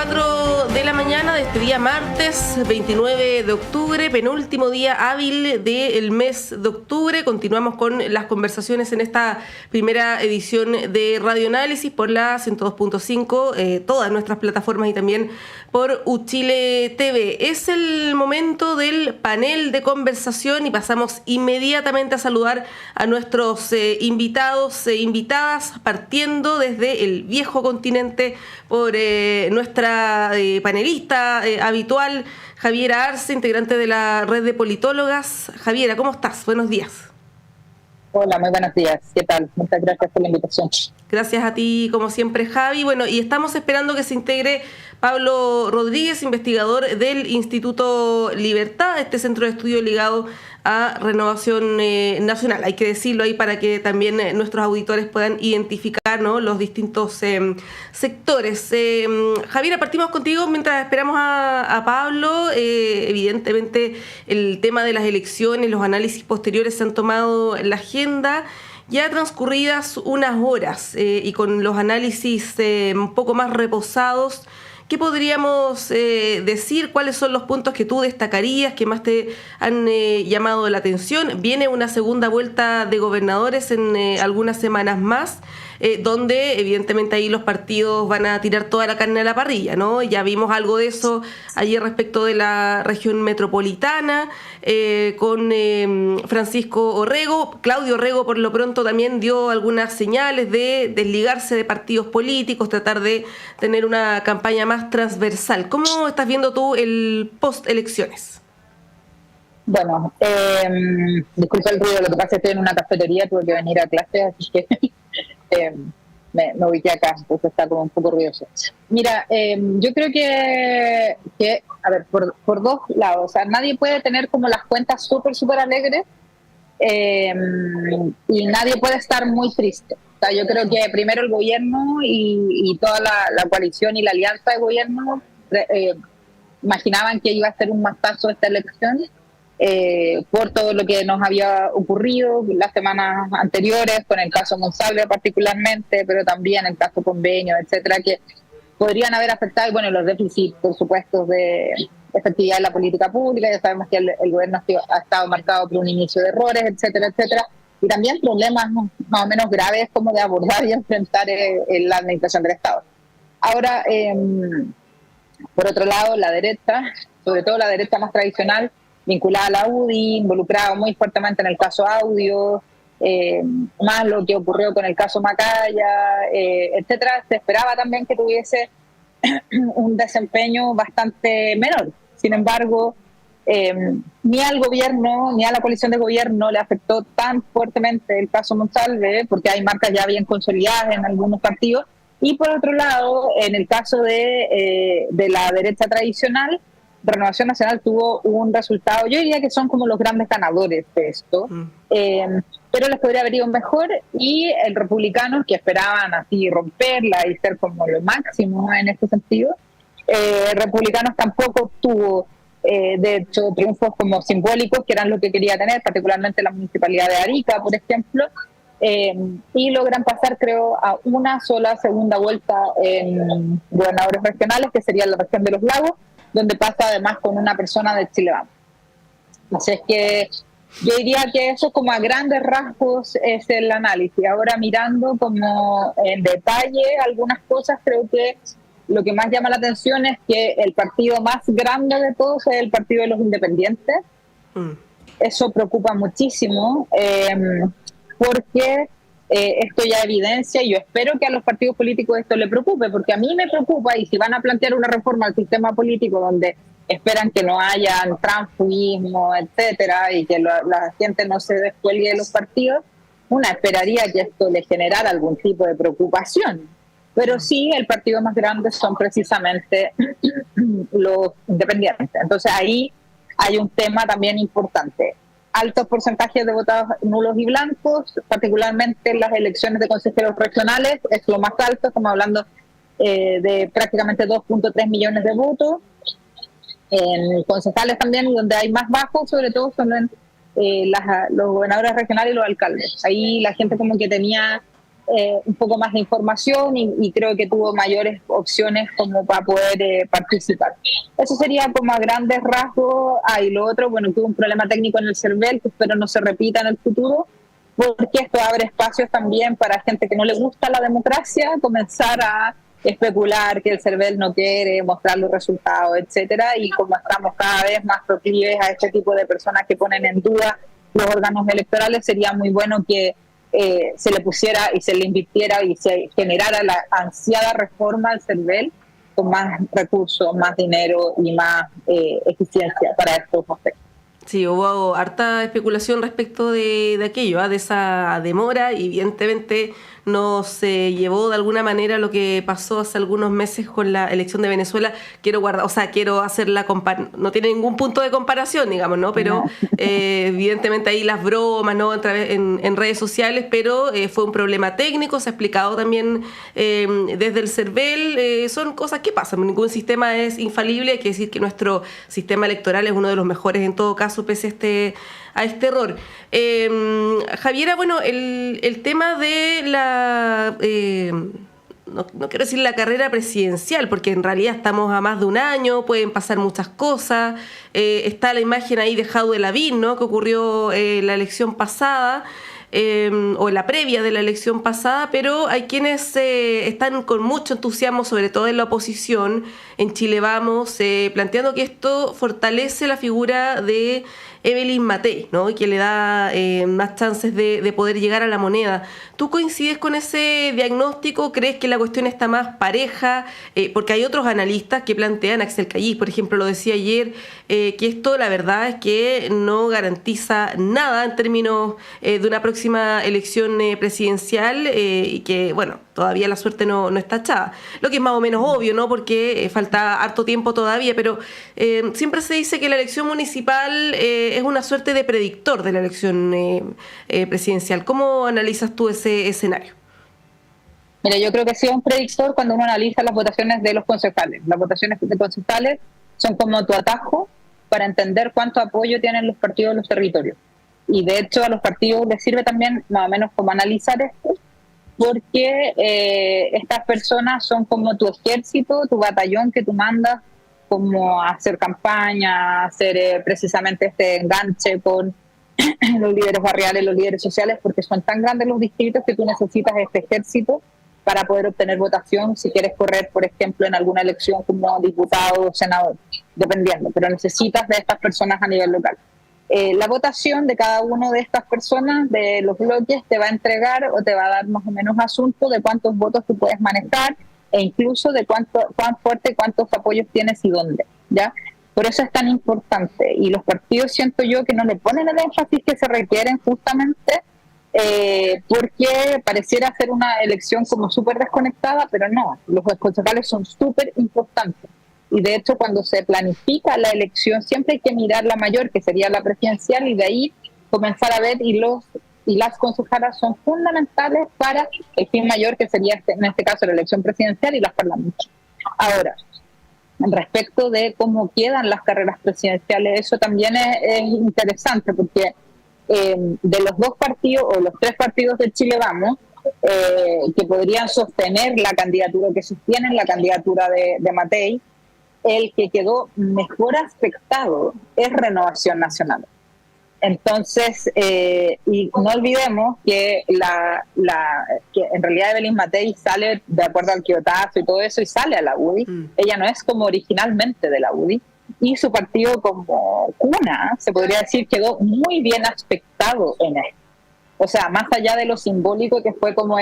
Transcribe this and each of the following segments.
4 de la mañana de este día martes 29 de octubre, penúltimo día hábil del mes de octubre. Continuamos con las conversaciones en esta primera edición de Radio Análisis por la 102.5, todas nuestras plataformas y también por Uchile TV. Es el momento del panel de conversación y pasamos inmediatamente a saludar a nuestros invitados e invitadas, partiendo desde el viejo continente por nuestra panelista habitual, Javiera Arce, integrante de la red de politólogas. Javiera, ¿cómo estás? Buenos días. Hola, muy buenos días. ¿Qué tal? Muchas gracias por la invitación. Gracias a ti, como siempre, Javi. Bueno, y estamos esperando que se integre Pablo Rodríguez, investigador del Instituto Libertad, este centro de estudio ligado a Renovación Nacional. Hay que decirlo ahí para que también nuestros auditores puedan identificar, ¿no?, los distintos sectores. Javiera, partimos contigo mientras esperamos a Pablo. Evidentemente, el tema de las elecciones, los análisis posteriores se han tomado en la agenda. Ya transcurridas unas horas y con los análisis un poco más reposados, ¿qué podríamos decir? ¿Cuáles son los puntos que tú destacarías, que más te han llamado la atención? Viene una segunda vuelta de gobernadores en algunas semanas más, donde evidentemente ahí los partidos van a tirar toda la carne a la parrilla, ¿no? Ya vimos algo de eso ayer respecto de la región metropolitana, con Francisco Orrego. Claudio Orrego por lo pronto también dio algunas señales de desligarse de partidos políticos, tratar de tener una campaña más transversal. ¿Cómo estás viendo tú el post-elecciones? Bueno, disculpa el ruido, lo que pasa es que estoy en una cafetería, tuve que venir a clase, así que me ubiqué acá, pues está como un poco ruidoso. Mira, yo creo que a ver, por dos lados, o sea, nadie puede tener como las cuentas súper alegres y nadie puede estar muy triste. O sea, yo creo que primero el gobierno y toda la coalición y la alianza de gobierno imaginaban que iba a ser un mastazo esta elección, por todo lo que nos había ocurrido las semanas anteriores, con el caso Monsalve particularmente, pero también el caso Convenio, etcétera, que podrían haber afectado, y bueno, los déficits, por supuesto, de efectividad de la política pública. Ya sabemos que el gobierno ha estado marcado por un inicio de errores, etcétera, y también problemas más o menos graves como de abordar y enfrentar la administración del Estado. Ahora, por otro lado, la derecha, sobre todo la derecha más tradicional, vinculada a la UDI, involucrada muy fuertemente en el caso Audio, más lo que ocurrió con el caso Macaya, etcétera, se esperaba también que tuviese un desempeño bastante menor. Sin embargo, ni al gobierno, ni a la coalición de gobierno le afectó tan fuertemente el caso Monsalve, porque hay marcas ya bien consolidadas en algunos partidos. Y por otro lado, en el caso de la derecha tradicional, Renovación Nacional tuvo un resultado, yo diría que son como los grandes ganadores de esto, pero les podría haber ido mejor, y el Republicanos, que esperaban así romperla y ser como lo máximo en este sentido, Republicanos tampoco obtuvo, de hecho, triunfos como simbólicos, que eran lo que quería tener, particularmente la municipalidad de Arica, por ejemplo, y logran pasar, creo, a una sola segunda vuelta en gobernadores regionales, que sería la región de los Lagos, donde pasa además con una persona de Chile Vamos. Así es que yo diría que eso, como a grandes rasgos, es el análisis. Ahora, mirando como en detalle algunas cosas, creo que lo que más llama la atención es que el partido más grande de todos es el Partido de los Independientes. Eso preocupa muchísimo, porque esto ya evidencia, y yo espero que a los partidos políticos esto le preocupe, porque a mí me preocupa, y si van a plantear una reforma al sistema político donde esperan que no haya transfugismo, etcétera, y que la gente no se descuelgue de los partidos, una esperaría que esto le generara algún tipo de preocupación. Pero sí, el partido más grande son precisamente los independientes. Entonces ahí hay un tema también importante. Altos porcentajes de votados nulos y blancos, particularmente en las elecciones de consejeros regionales, es lo más alto, estamos hablando de prácticamente 2.3 millones de votos. En concejales también, donde hay más bajos, sobre todo son los gobernadores regionales y los alcaldes. Ahí la gente como que tenía un poco más de información y creo que tuvo mayores opciones como para poder participar. Eso sería como a grandes rasgos. Y lo otro, bueno, tuvo un problema técnico en el CERVEL que espero no se repita en el futuro, porque esto abre espacios también para gente que no le gusta la democracia comenzar a especular que el CERVEL no quiere mostrar los resultados, etcétera, y como estamos cada vez más proclives a este tipo de personas que ponen en duda los órganos electorales, sería muy bueno que se le pusiera y se le invirtiera y se generara la ansiada reforma al CERVEL con más recursos, más dinero y más eficiencia para estos aspectos. Sí, hubo harta especulación respecto de aquello, de esa demora, y evidentemente no se llevó de alguna manera lo que pasó hace algunos meses con la elección de Venezuela. Quiero hacer no tiene ningún punto de comparación, digamos, ¿no? Pero evidentemente ahí las bromas, ¿no? En redes sociales, pero fue un problema técnico, se ha explicado también desde el CERVEL, son cosas que pasan, ningún sistema es infalible, hay que decir que nuestro sistema electoral es uno de los mejores en todo caso, pese a este error. Javiera, bueno, el tema de la... no quiero decir la carrera presidencial, porque en realidad estamos a más de un año, pueden pasar muchas cosas. Está la imagen ahí de Jaude Lavín, ¿no?, que ocurrió la elección pasada, o la previa de la elección pasada, pero hay quienes están con mucho entusiasmo, sobre todo en la oposición, en Chile Vamos, planteando que esto fortalece la figura de Evelyn Matei, ¿no?, y que le da más chances de poder llegar a la moneda. ¿Tú coincides con ese diagnóstico? ¿Crees que la cuestión está más pareja? Porque hay otros analistas que plantean, Axel Cayís, por ejemplo, lo decía ayer, que esto la verdad es que no garantiza nada en términos de una próxima elección presidencial, y que, bueno, todavía la suerte no está echada. Lo que es más o menos obvio, ¿no?, porque falta harto tiempo todavía, pero siempre se dice que la elección municipal es una suerte de predictor de la elección presidencial. ¿Cómo analizas tú ese escenario? Mira, yo creo que sí es un predictor cuando uno analiza las votaciones de los concejales. Las votaciones de concejales son como tu atajo para entender cuánto apoyo tienen los partidos en los territorios. Y de hecho a los partidos les sirve también más o menos como analizar esto, porque estas personas son como tu ejército, tu batallón que tú mandas como a hacer campaña, a hacer precisamente este enganche con los líderes barriales, los líderes sociales, porque son tan grandes los distritos que tú necesitas este ejército para poder obtener votación si quieres correr, por ejemplo, en alguna elección como diputado o senador, dependiendo, pero necesitas de estas personas a nivel local. La votación de cada una de estas personas, de los bloques, te va a entregar o te va a dar más o menos asunto de cuántos votos tú puedes manejar e incluso de cuán fuerte, cuántos apoyos tienes y dónde, ¿ya? Por eso es tan importante. Y los partidos, siento yo, que no le ponen el énfasis que se requieren justamente porque pareciera ser una elección como súper desconectada, pero no, los concejales son súper importantes. Y de hecho, cuando se planifica la elección, siempre hay que mirar la mayor, que sería la presidencial, y de ahí comenzar a ver, y las concejalas son fundamentales para el fin mayor, que sería en este caso la elección presidencial y las parlamentarias. Ahora, respecto de cómo quedan las carreras presidenciales, eso también es interesante, porque de los dos partidos o los tres partidos de Chile Vamos, que podrían sostener la candidatura, que sostienen la candidatura de Matei, el que quedó mejor aspectado es Renovación Nacional. Entonces, y no olvidemos que que en realidad Evelyn Matei sale de acuerdo al quiotazo y todo eso, y sale a la UDI. Ella no es como originalmente de la UDI, y su partido como cuna, se podría decir, quedó muy bien aspectado en él. O sea, más allá de lo simbólico que fue como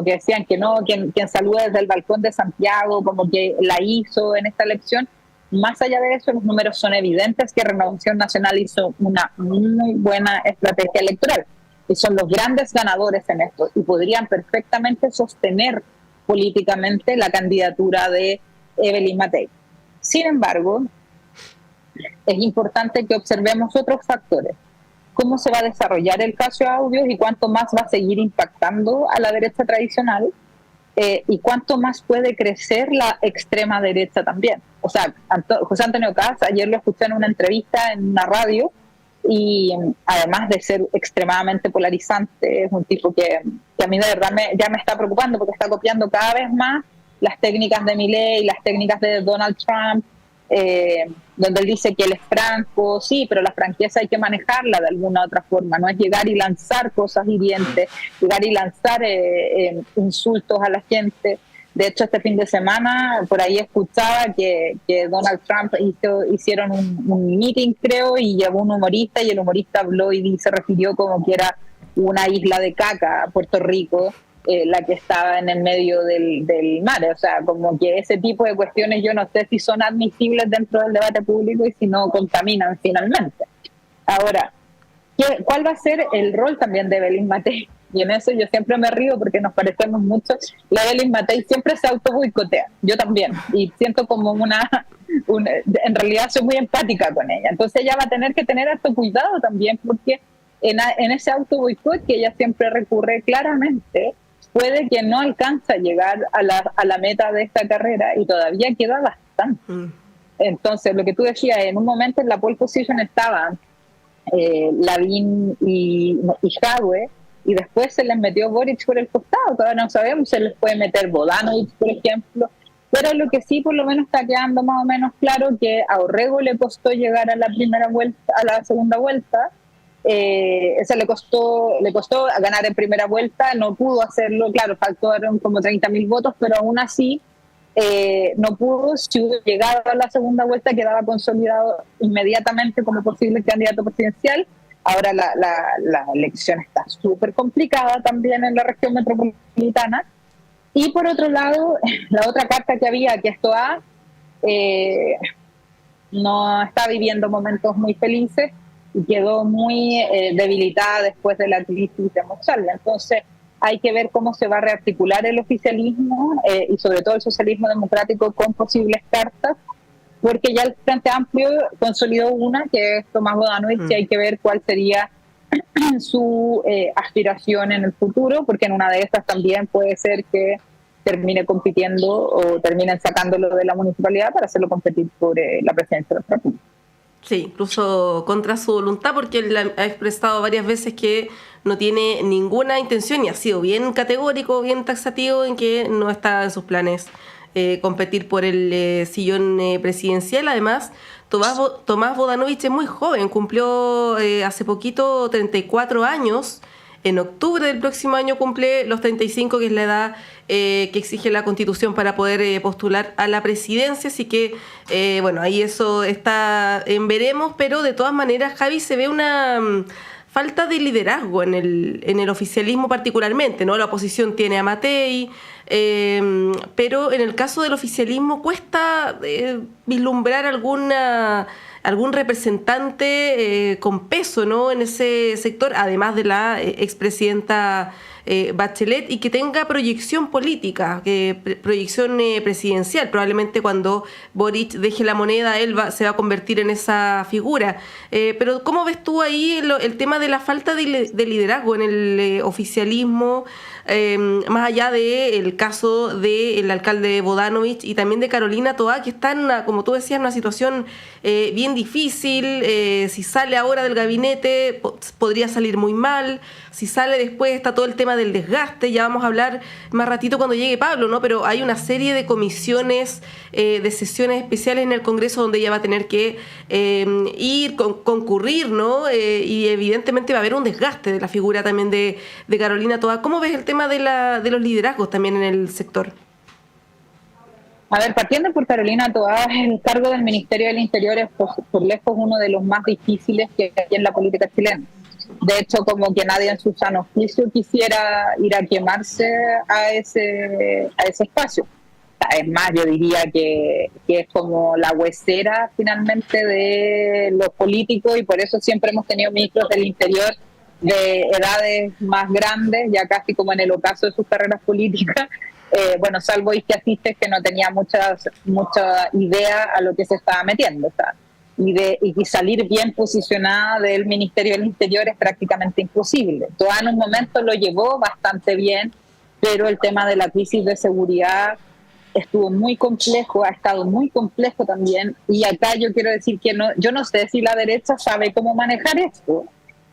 que decían que no, quien saluda desde el balcón de Santiago, como que la hizo en esta elección, más allá de eso, los números son evidentes que Renovación Nacional hizo una muy buena estrategia electoral. Y son los grandes ganadores en esto, y podrían perfectamente sostener políticamente la candidatura de Evelyn Matei. Sin embargo, es importante que observemos otros factores. Cómo se va a desarrollar el caso de Audios y cuánto más va a seguir impactando a la derecha tradicional, y cuánto más puede crecer la extrema derecha también. O sea, José Antonio Caz, ayer lo escuché en una entrevista en una radio, y además de ser extremadamente polarizante, es un tipo que a mí de verdad ya me está preocupando porque está copiando cada vez más las técnicas de Milei, las técnicas de Donald Trump, donde él dice que él es franco, sí, pero la franqueza hay que manejarla de alguna otra forma, no es llegar y lanzar cosas hirientes, llegar y lanzar insultos a la gente. De hecho, este fin de semana por ahí escuchaba que Donald Trump hicieron un meeting, creo, y llevó un humorista, y el humorista habló y se refirió como que era una isla de caca, Puerto Rico, la que estaba en el medio del mar. O sea, como que ese tipo de cuestiones yo no sé si son admisibles dentro del debate público y si no contaminan finalmente. Ahora, ¿cuál va a ser el rol también de Evelyn Matei? Y en eso yo siempre me río porque nos parecemos mucho. La Evelyn Matei siempre se auto-boicotea, yo también, y siento como en realidad soy muy empática con ella. Entonces ella va a tener que tener harto cuidado también, porque en ese auto-boicot que ella siempre recurre claramente, puede que no alcance a llegar a la meta de esta carrera y todavía queda bastante. Entonces, lo que tú decías, en un momento en la pole position estaban Lavín y Jadwe, y después se les metió Boric por el costado, todavía no sabemos, se les puede meter Bodanovich, por ejemplo, pero lo que sí por lo menos está quedando más o menos claro que a Orrego le costó llegar a la primera vuelta, a la segunda vuelta, esa le costó ganar en primera vuelta, no pudo hacerlo, claro, faltaron como 30.000 votos, pero aún así no pudo. Si hubiera llegado a la segunda vuelta quedaba consolidado inmediatamente como posible candidato presidencial. Ahora la elección está súper complicada también en la región metropolitana. Y por otro lado, la otra carta que había, que esto no está viviendo momentos muy felices y quedó muy debilitada después de la crisis de Moxal. Entonces hay que ver cómo se va a rearticular el oficialismo y sobre todo el socialismo democrático con posibles cartas, porque ya el Frente Amplio consolidó una, que es Tomás Bodanovich, y hay que ver cuál sería su aspiración en el futuro, porque en una de estas también puede ser que termine compitiendo o terminen sacándolo de la municipalidad para hacerlo competir por la presidencia de la República. Sí, incluso contra su voluntad, porque él ha expresado varias veces que no tiene ninguna intención y ha sido bien categórico, bien taxativo en que no está en sus planes competir por el sillón presidencial. Además, Tomás Bodanovich es muy joven, cumplió hace poquito 34 años. En octubre del próximo año cumple los 35, que es la edad que exige la Constitución para poder postular a la presidencia. Así que, bueno, ahí eso está en veremos, pero de todas maneras, Javi, se ve una falta de liderazgo en el oficialismo particularmente, ¿no? La oposición tiene a Matei, pero en el caso del oficialismo cuesta vislumbrar algún representante con peso, ¿no?, en ese sector, además de la expresidenta Bachelet, y que tenga proyección política, proyección presidencial. Probablemente cuando Boric deje la moneda, él se va a convertir en esa figura. Pero ¿cómo ves tú ahí el tema de la falta de liderazgo en el oficialismo, más allá del caso del alcalde Bodanovich y también de Carolina Toá, que está como tú decías, en una situación bien difícil? Si sale ahora del gabinete podría salir muy mal, si sale después está todo el tema del desgaste. Ya vamos a hablar más ratito cuando llegue Pablo, ¿no? Pero hay una serie de comisiones, de sesiones especiales en el Congreso donde ella va a tener que concurrir, ¿no? Y evidentemente va a haber un desgaste de la figura también de Carolina Toá. ¿Cómo ves el tema de los liderazgos también en el sector? A ver, partiendo por Carolina Toá, el cargo del Ministerio del Interior es por lejos uno de los más difíciles que hay en la política chilena. De hecho, como que nadie en su sano juicio quisiera ir a quemarse a ese espacio. Es más, yo diría que es como la huesera finalmente de los políticos, y por eso siempre hemos tenido ministros del Interior de edades más grandes, ya casi como en el ocaso de sus carreras políticas. Bueno, salvo Isquiasistes, que no tenía mucha idea a lo que se estaba metiendo. O sea, y salir bien posicionada del Ministerio del Interior es prácticamente imposible. Toá en un momento lo llevó bastante bien, pero el tema de la crisis de seguridad estuvo muy complejo, ha estado muy complejo también, y acá yo quiero decir que no, yo no sé si la derecha sabe cómo manejar esto,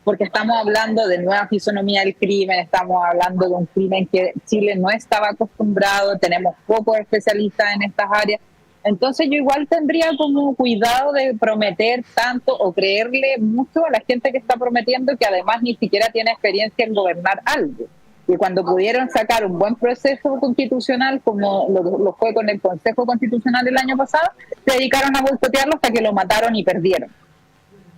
porque estamos hablando de nueva fisonomía del crimen, estamos hablando de un crimen que Chile no estaba acostumbrado, tenemos pocos especialistas en estas áreas. Entonces yo igual tendría como cuidado de prometer tanto o creerle mucho a la gente que está prometiendo, que además ni siquiera tiene experiencia en gobernar algo. Y cuando pudieron sacar un buen proceso constitucional, como lo fue con el Consejo Constitucional el año pasado, se dedicaron a boicotearlo hasta que lo mataron y perdieron.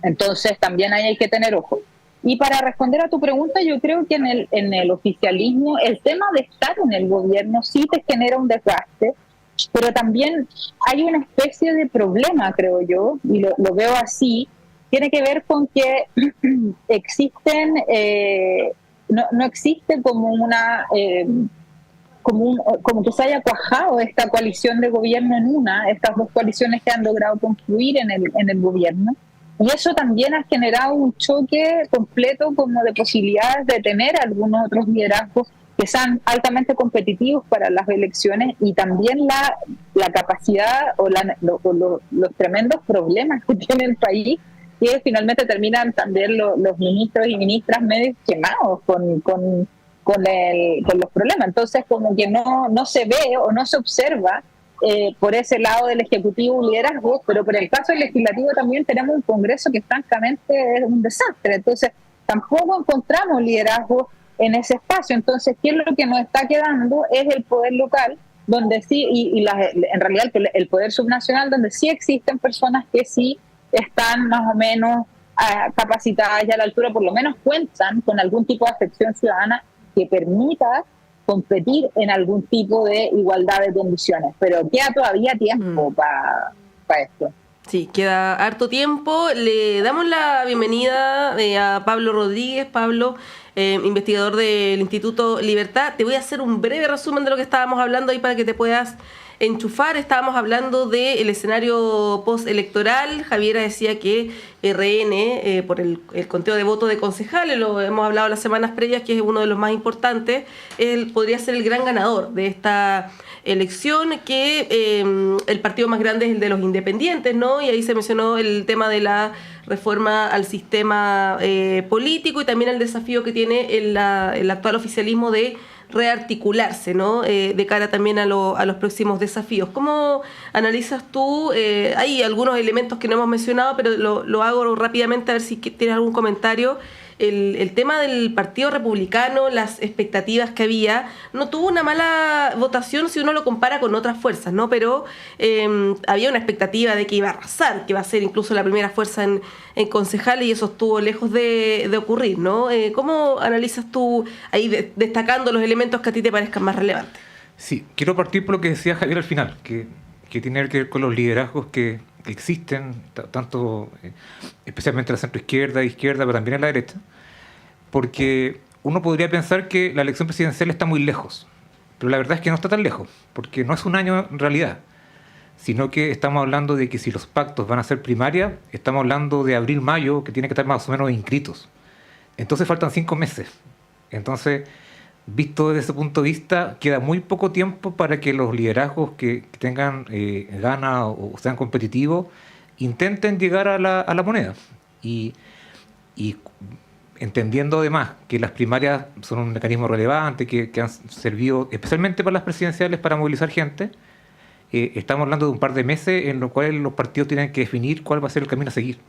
Entonces también ahí hay que tener ojo. Y para responder a tu pregunta, yo creo que en el oficialismo el tema de estar en el gobierno sí te genera un desgaste, pero también hay una especie de problema, creo yo, y lo veo así, tiene que ver con que existen, no existe como una, como que se haya cuajado esta coalición de gobierno estas dos coaliciones que han logrado confluir en el gobierno, y eso también ha generado un choque completo como de posibilidades de tener algunos otros liderazgos que sean altamente competitivos para las elecciones, y también la capacidad o los tremendos problemas que tiene el país, que finalmente terminan también los ministros y ministras medio quemados con los problemas. Entonces como que no se ve o no se observa por ese lado del Ejecutivo un liderazgo, pero por el caso del Legislativo también tenemos un Congreso que francamente es un desastre. Entonces tampoco encontramos liderazgo en ese espacio. Entonces, ¿qué es lo que nos está quedando? Es el poder local, donde sí, en realidad el poder subnacional, donde sí existen personas que sí están más o menos capacitadas y a la altura, por lo menos cuentan con algún tipo de afección ciudadana que permita competir en algún tipo de igualdad de condiciones. Pero queda todavía tiempo para esto. Sí, queda harto tiempo. Le damos la bienvenida a Pablo Rodríguez. Pablo, investigador del Instituto Libertad. Te voy a hacer un breve resumen de lo que estábamos hablando ahí para que te puedas enchufar. Estábamos hablando del escenario postelectoral. Javiera decía que RN, por el conteo de votos de concejales, lo hemos hablado las semanas previas, que es uno de los más importantes, él podría ser el gran ganador de esta elección, que el partido más grande es el de los independientes, ¿no? Y ahí se mencionó el tema de la reforma al sistema político y también el desafío que tiene el actual oficialismo de rearticularse, ¿no? De cara también a los próximos desafíos. ¿Cómo analizas tú? Hay algunos elementos que no hemos mencionado, pero lo hago rápidamente a ver si tienes algún comentario. El tema del Partido Republicano, las expectativas que había, no tuvo una mala votación si uno lo compara con otras fuerzas, ¿no? Pero había una expectativa de que iba a arrasar, que iba a ser incluso la primera fuerza en concejales, y eso estuvo lejos de ocurrir, ¿no? ¿Cómo analizas tú ahí destacando los elementos que a ti te parezcan más relevantes? Sí, quiero partir por lo que decía Javier al final, que tiene que ver con los liderazgos que existen, tanto especialmente en la centroizquierda, izquierda, pero también en la derecha, porque uno podría pensar que la elección presidencial está muy lejos, pero la verdad es que no está tan lejos, porque no es un año en realidad, sino que estamos hablando de que si los pactos van a ser primarias, estamos hablando de abril, mayo, que tiene que estar más o menos inscritos. Entonces faltan 5 meses. Entonces, visto desde ese punto de vista, queda muy poco tiempo para que los liderazgos que tengan ganas o sean competitivos intenten llegar a la moneda. Y entendiendo además que las primarias son un mecanismo relevante, que han servido especialmente para las presidenciales para movilizar gente, estamos hablando de un par de meses en los cuales los partidos tienen que definir cuál va a ser el camino a seguir.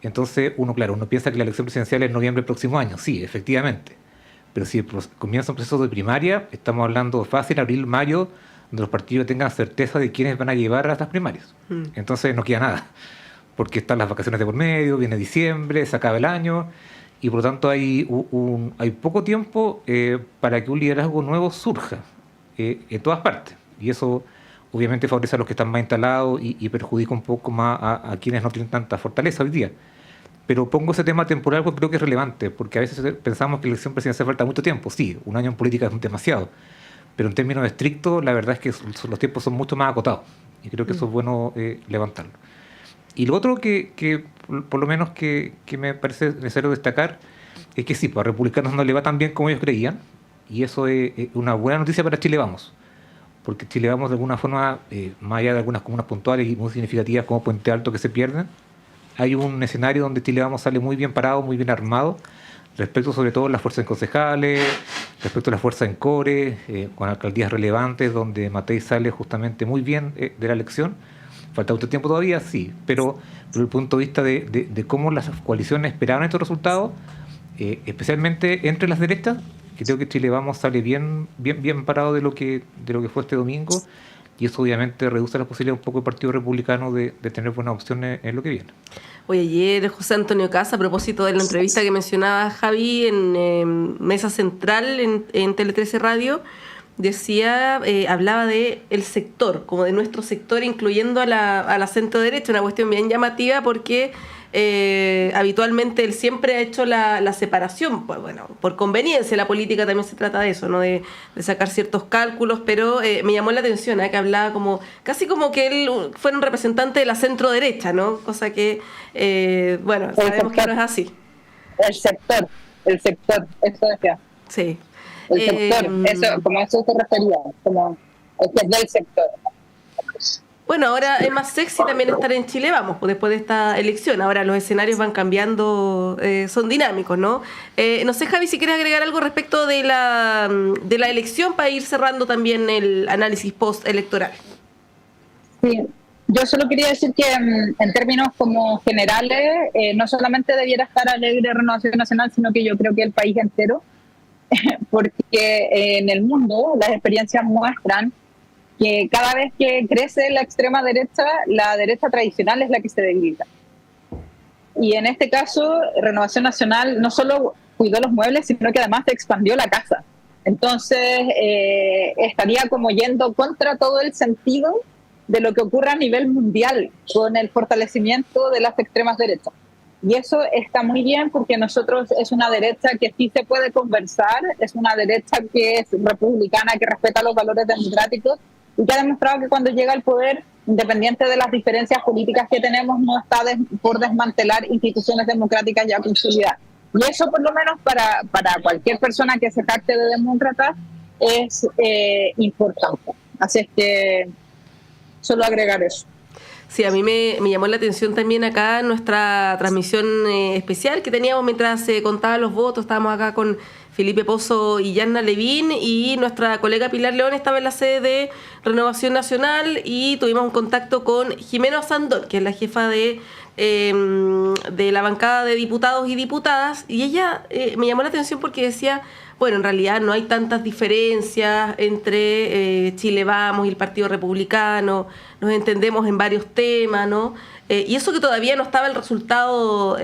Entonces, uno piensa que la elección presidencial es en noviembre del próximo año. Sí, efectivamente. Pero si comienza un proceso de primaria, estamos hablando fácil, abril, mayo, donde los partidos tengan certeza de quiénes van a llevar a estas primarias. Entonces no queda nada, porque están las vacaciones de por medio, viene diciembre, se acaba el año, y por lo tanto hay poco tiempo para que un liderazgo nuevo surja en todas partes. Y eso obviamente favorece a los que están más instalados y perjudica un poco más a quienes no tienen tanta fortaleza hoy día. Pero pongo ese tema temporal porque creo que es relevante, porque a veces pensamos que la elección presidencial falta mucho tiempo. Sí, un año en política es demasiado, pero en términos estrictos la verdad es que los tiempos son mucho más acotados, y creo que eso es bueno levantarlo. Y lo otro que por lo menos que me parece necesario destacar es que sí, pues a republicanos no le va tan bien como ellos creían, y eso es una buena noticia para Chile Vamos, porque Chile Vamos de alguna forma, más allá de algunas comunas puntuales y muy significativas como Puente Alto que se pierden, hay un escenario donde Chile Vamos sale muy bien parado, muy bien armado, respecto sobre todo a las fuerzas en concejales, respecto a las fuerzas en core, con alcaldías relevantes, donde Matei sale justamente muy bien de la elección. Falta mucho tiempo todavía, sí, pero desde el punto de vista de cómo las coaliciones esperaban estos resultados, especialmente entre las derechas, que creo que Chile Vamos sale bien parado de lo que fue este domingo, y eso obviamente reduce las posibilidades un poco del Partido Republicano de tener buenas opciones en lo que viene. Oye, ayer José Antonio Caz, a propósito de la entrevista que mencionaba Javi en Mesa Central en Tele 13 Radio, decía, hablaba de el sector, como de nuestro sector, incluyendo a la centro derecha, una cuestión bien llamativa porque habitualmente él siempre ha hecho la separación, pues, bueno, por conveniencia. La política también se trata de eso, ¿no? De sacar ciertos cálculos, pero me llamó la atención, que hablaba como casi como que él fuera un representante de la centro derecha, ¿no? Cosa que, bueno, sabemos que no es así. El sector, eso decía. Sí. El sector, eso, como eso se refería, como el que es del sector. Bueno, ahora es más sexy también estar en Chile Vamos, pues después de esta elección. Ahora los escenarios van cambiando, son dinámicos, ¿no? No sé, Javi, si quieres agregar algo respecto de la elección para ir cerrando también el análisis post-electoral. Sí, yo solo quería decir que en términos como generales, no solamente debiera estar alegre Renovación Nacional, sino que yo creo que el país entero, porque en el mundo las experiencias muestran que cada vez que crece la extrema derecha, la derecha tradicional es la que se debilita. Y en este caso, Renovación Nacional no solo cuidó los muebles, sino que además expandió la casa. Entonces, estaría como yendo contra todo el sentido de lo que ocurre a nivel mundial con el fortalecimiento de las extremas derechas. Y eso está muy bien porque nosotros es una derecha que sí se puede conversar, es una derecha que es republicana, que respeta los valores democráticos, y que ha demostrado que cuando llega al poder, independiente de las diferencias políticas que tenemos, no está por desmantelar instituciones democráticas ya consolidadas. Y eso, por lo menos para cualquier persona que se jacte de demócrata, es importante. Así es que solo agregar eso. Sí, a mí me llamó la atención también acá en nuestra transmisión especial que teníamos mientras se contaban los votos. Estábamos acá con Felipe Pozo y Yanna Levín, y nuestra colega Pilar León estaba en la sede de Renovación Nacional, y tuvimos un contacto con Jimena Sandón, que es la jefa de la bancada de diputados y diputadas, y ella me llamó la atención porque decía, bueno, en realidad no hay tantas diferencias entre Chile Vamos y el Partido Republicano, nos entendemos en varios temas, ¿no? Y eso que todavía no estaba el resultado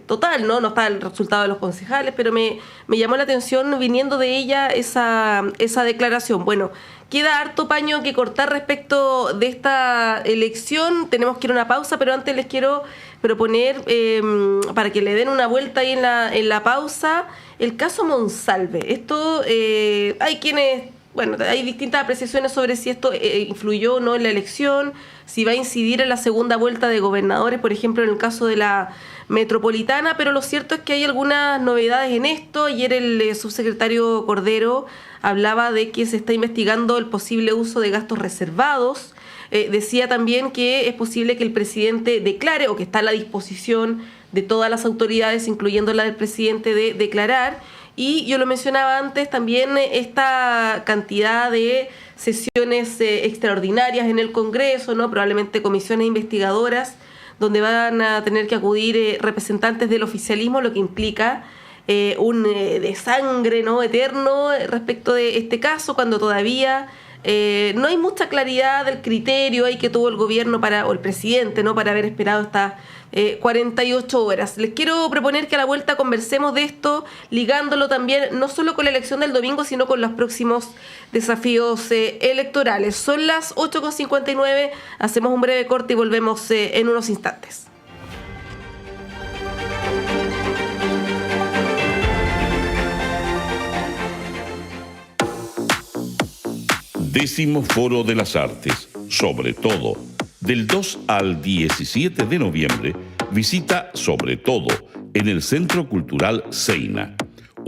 total, ¿no? No estaba el resultado de los concejales, pero me llamó la atención viniendo de ella esa declaración. Bueno, queda harto paño que cortar respecto de esta elección. Tenemos que ir a una pausa, pero antes les quiero proponer, para que le den una vuelta ahí en la pausa, el caso Monsalve. Esto, hay quienes... Bueno, hay distintas apreciaciones sobre si esto influyó o no en la elección, si va a incidir en la segunda vuelta de gobernadores, por ejemplo, en el caso de la metropolitana, pero lo cierto es que hay algunas novedades en esto. Ayer el subsecretario Cordero hablaba de que se está investigando el posible uso de gastos reservados. Decía también que es posible que el presidente declare, o que está a la disposición de todas las autoridades, incluyendo la del presidente, de declarar. Y yo lo mencionaba antes, también esta cantidad de sesiones extraordinarias en el Congreso, ¿no? Probablemente comisiones investigadoras, donde van a tener que acudir representantes del oficialismo, lo que implica un desangre, ¿no?, eterno respecto de este caso, cuando todavía no hay mucha claridad del criterio ahí que tuvo el gobierno o el presidente, ¿no?, para haber esperado estas 48 horas. Les quiero proponer que a la vuelta conversemos de esto, ligándolo también no solo con la elección del domingo, sino con los próximos desafíos electorales. Son las 8:59, hacemos un breve corte y volvemos en unos instantes. Décimo Foro de las Artes, sobre todo. Del 2 al 17 de noviembre, visita Sobre Todo en el Centro Cultural Seina.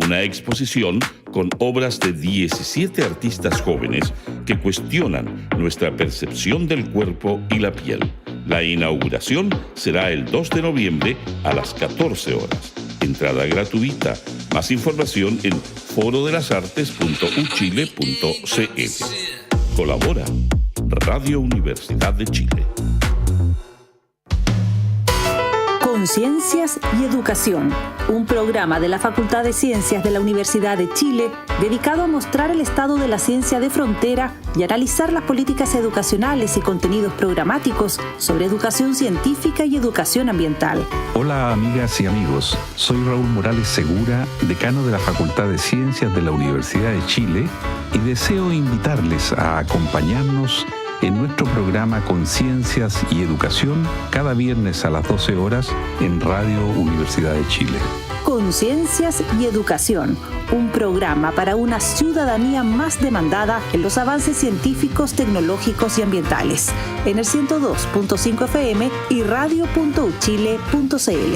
Una exposición con obras de 17 artistas jóvenes que cuestionan nuestra percepción del cuerpo y la piel. La inauguración será el 2 de noviembre a las 14 horas. Entrada gratuita. Más información en forodelasartes.uchile.cl. Colabora Radio Universidad de Chile. Conciencias y Educación, un programa de la Facultad de Ciencias de la Universidad de Chile dedicado a mostrar el estado de la ciencia de frontera y analizar las políticas educacionales y contenidos programáticos sobre educación científica y educación ambiental. Hola amigas y amigos, soy Raúl Morales Segura, decano de la Facultad de Ciencias de la Universidad de Chile y deseo invitarles a acompañarnos en nuestro programa Conciencias y Educación cada viernes a las 12 horas en Radio Universidad de Chile. Conciencias y Educación, un programa para una ciudadanía más demandada en los avances científicos, tecnológicos y ambientales, en el 102.5 FM y radio.uchile.cl.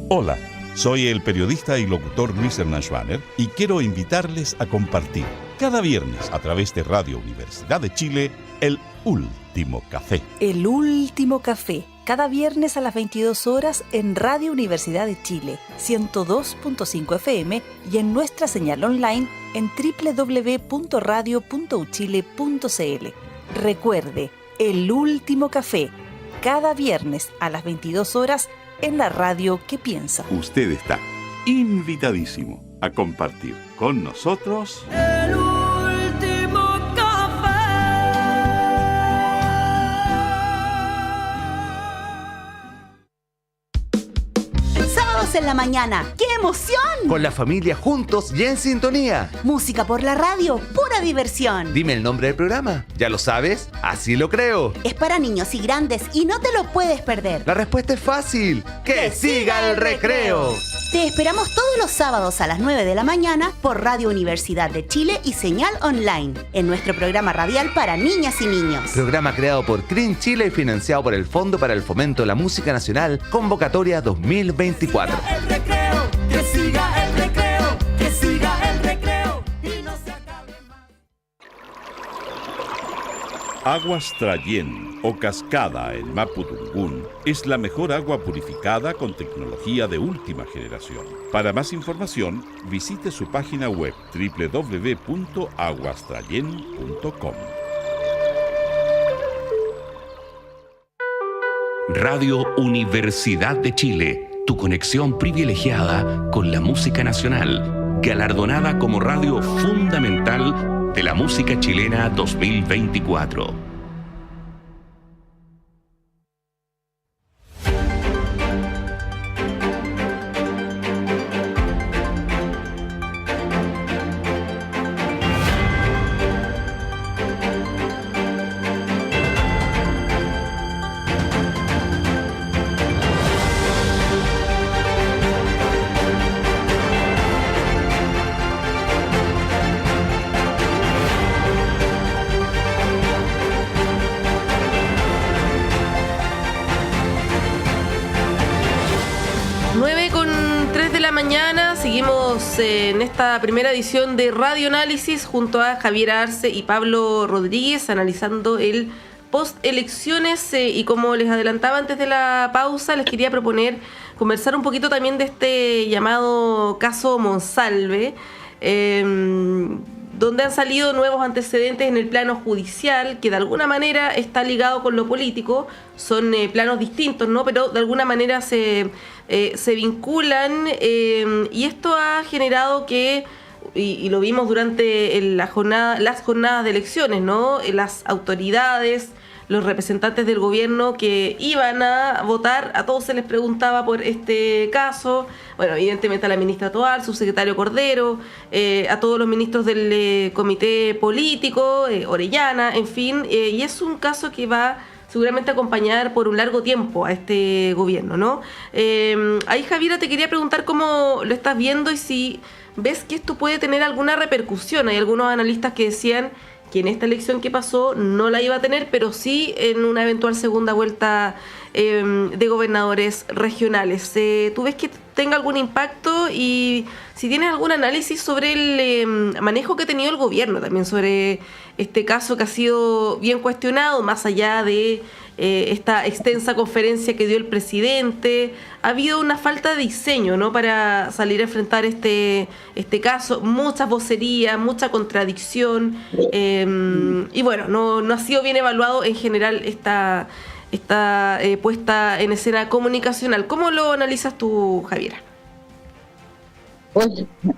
Hola, soy el periodista y locutor Luis Hernán Schwaner y quiero invitarles a compartir cada viernes a través de Radio Universidad de Chile el Último Café. El Último Café, cada viernes a las 22 horas en Radio Universidad de Chile, 102.5 FM y en nuestra señal online en www.radio.uchile.cl. Recuerde, El Último Café, cada viernes a las 22 horas en la radio que piensa. Usted está invitadísimo a compartir con nosotros El Último Café. Sábados en la mañana, ¡qué emoción! Con la familia juntos y en sintonía. Música por la radio, pura diversión. Dime el nombre del programa. ¿Ya lo sabes? Así lo creo. Es para niños y grandes y no te lo puedes perder. La respuesta es fácil. ¡Que siga el recreo! Te esperamos todos los sábados a las 9 de la mañana por Radio Universidad de Chile y señal online, en nuestro programa radial para niñas y niños. Programa creado por CRIN Chile y financiado por el Fondo para el Fomento de la Música Nacional, convocatoria 2024. El recreo, que siga el recreo, que siga el recreo y no se acabe más. Aguas Trayén o Cascada en Mapudungún es la mejor agua purificada con tecnología de última generación. Para más información, visite su página web www.aguastrayen.com. Radio Universidad de Chile, tu conexión privilegiada con la música nacional, galardonada como radio fundamental de la música chilena 2024. En esta primera edición de Radio Análisis junto a Javier Arce y Pablo Rodríguez, analizando el post-elecciones y como les adelantaba antes de la pausa, les quería proponer conversar un poquito también de este llamado caso Monsalve, donde han salido nuevos antecedentes en el plano judicial que de alguna manera está ligado con lo político. Son planos distintos, ¿no? Pero de alguna manera se vinculan y esto ha generado que, y lo vimos durante las jornadas de elecciones, ¿no? Las autoridades, los representantes del gobierno que iban a votar, a todos se les preguntaba por este caso. Bueno, evidentemente a la ministra Toal, subsecretario Cordero, a todos los ministros del comité político, Orellana, en fin, y es un caso que va seguramente a acompañar por un largo tiempo a este gobierno, ¿no? Ahí, Javiera, te quería preguntar cómo lo estás viendo y si ves que esto puede tener alguna repercusión. Hay algunos analistas que decían que en esta elección que pasó no la iba a tener, pero sí en una eventual segunda vuelta de gobernadores regionales. ¿Tú ves que tenga algún impacto y si tienes algún análisis sobre el manejo que ha tenido el gobierno también sobre este caso que ha sido bien cuestionado, más allá de esta extensa conferencia que dio el presidente? Ha habido una falta de diseño, ¿no?, para salir a enfrentar este caso, muchas vocerías, mucha contradicción, y bueno, no ha sido bien evaluado en general esta puesta en escena comunicacional. ¿Cómo lo analizas tú, Javiera?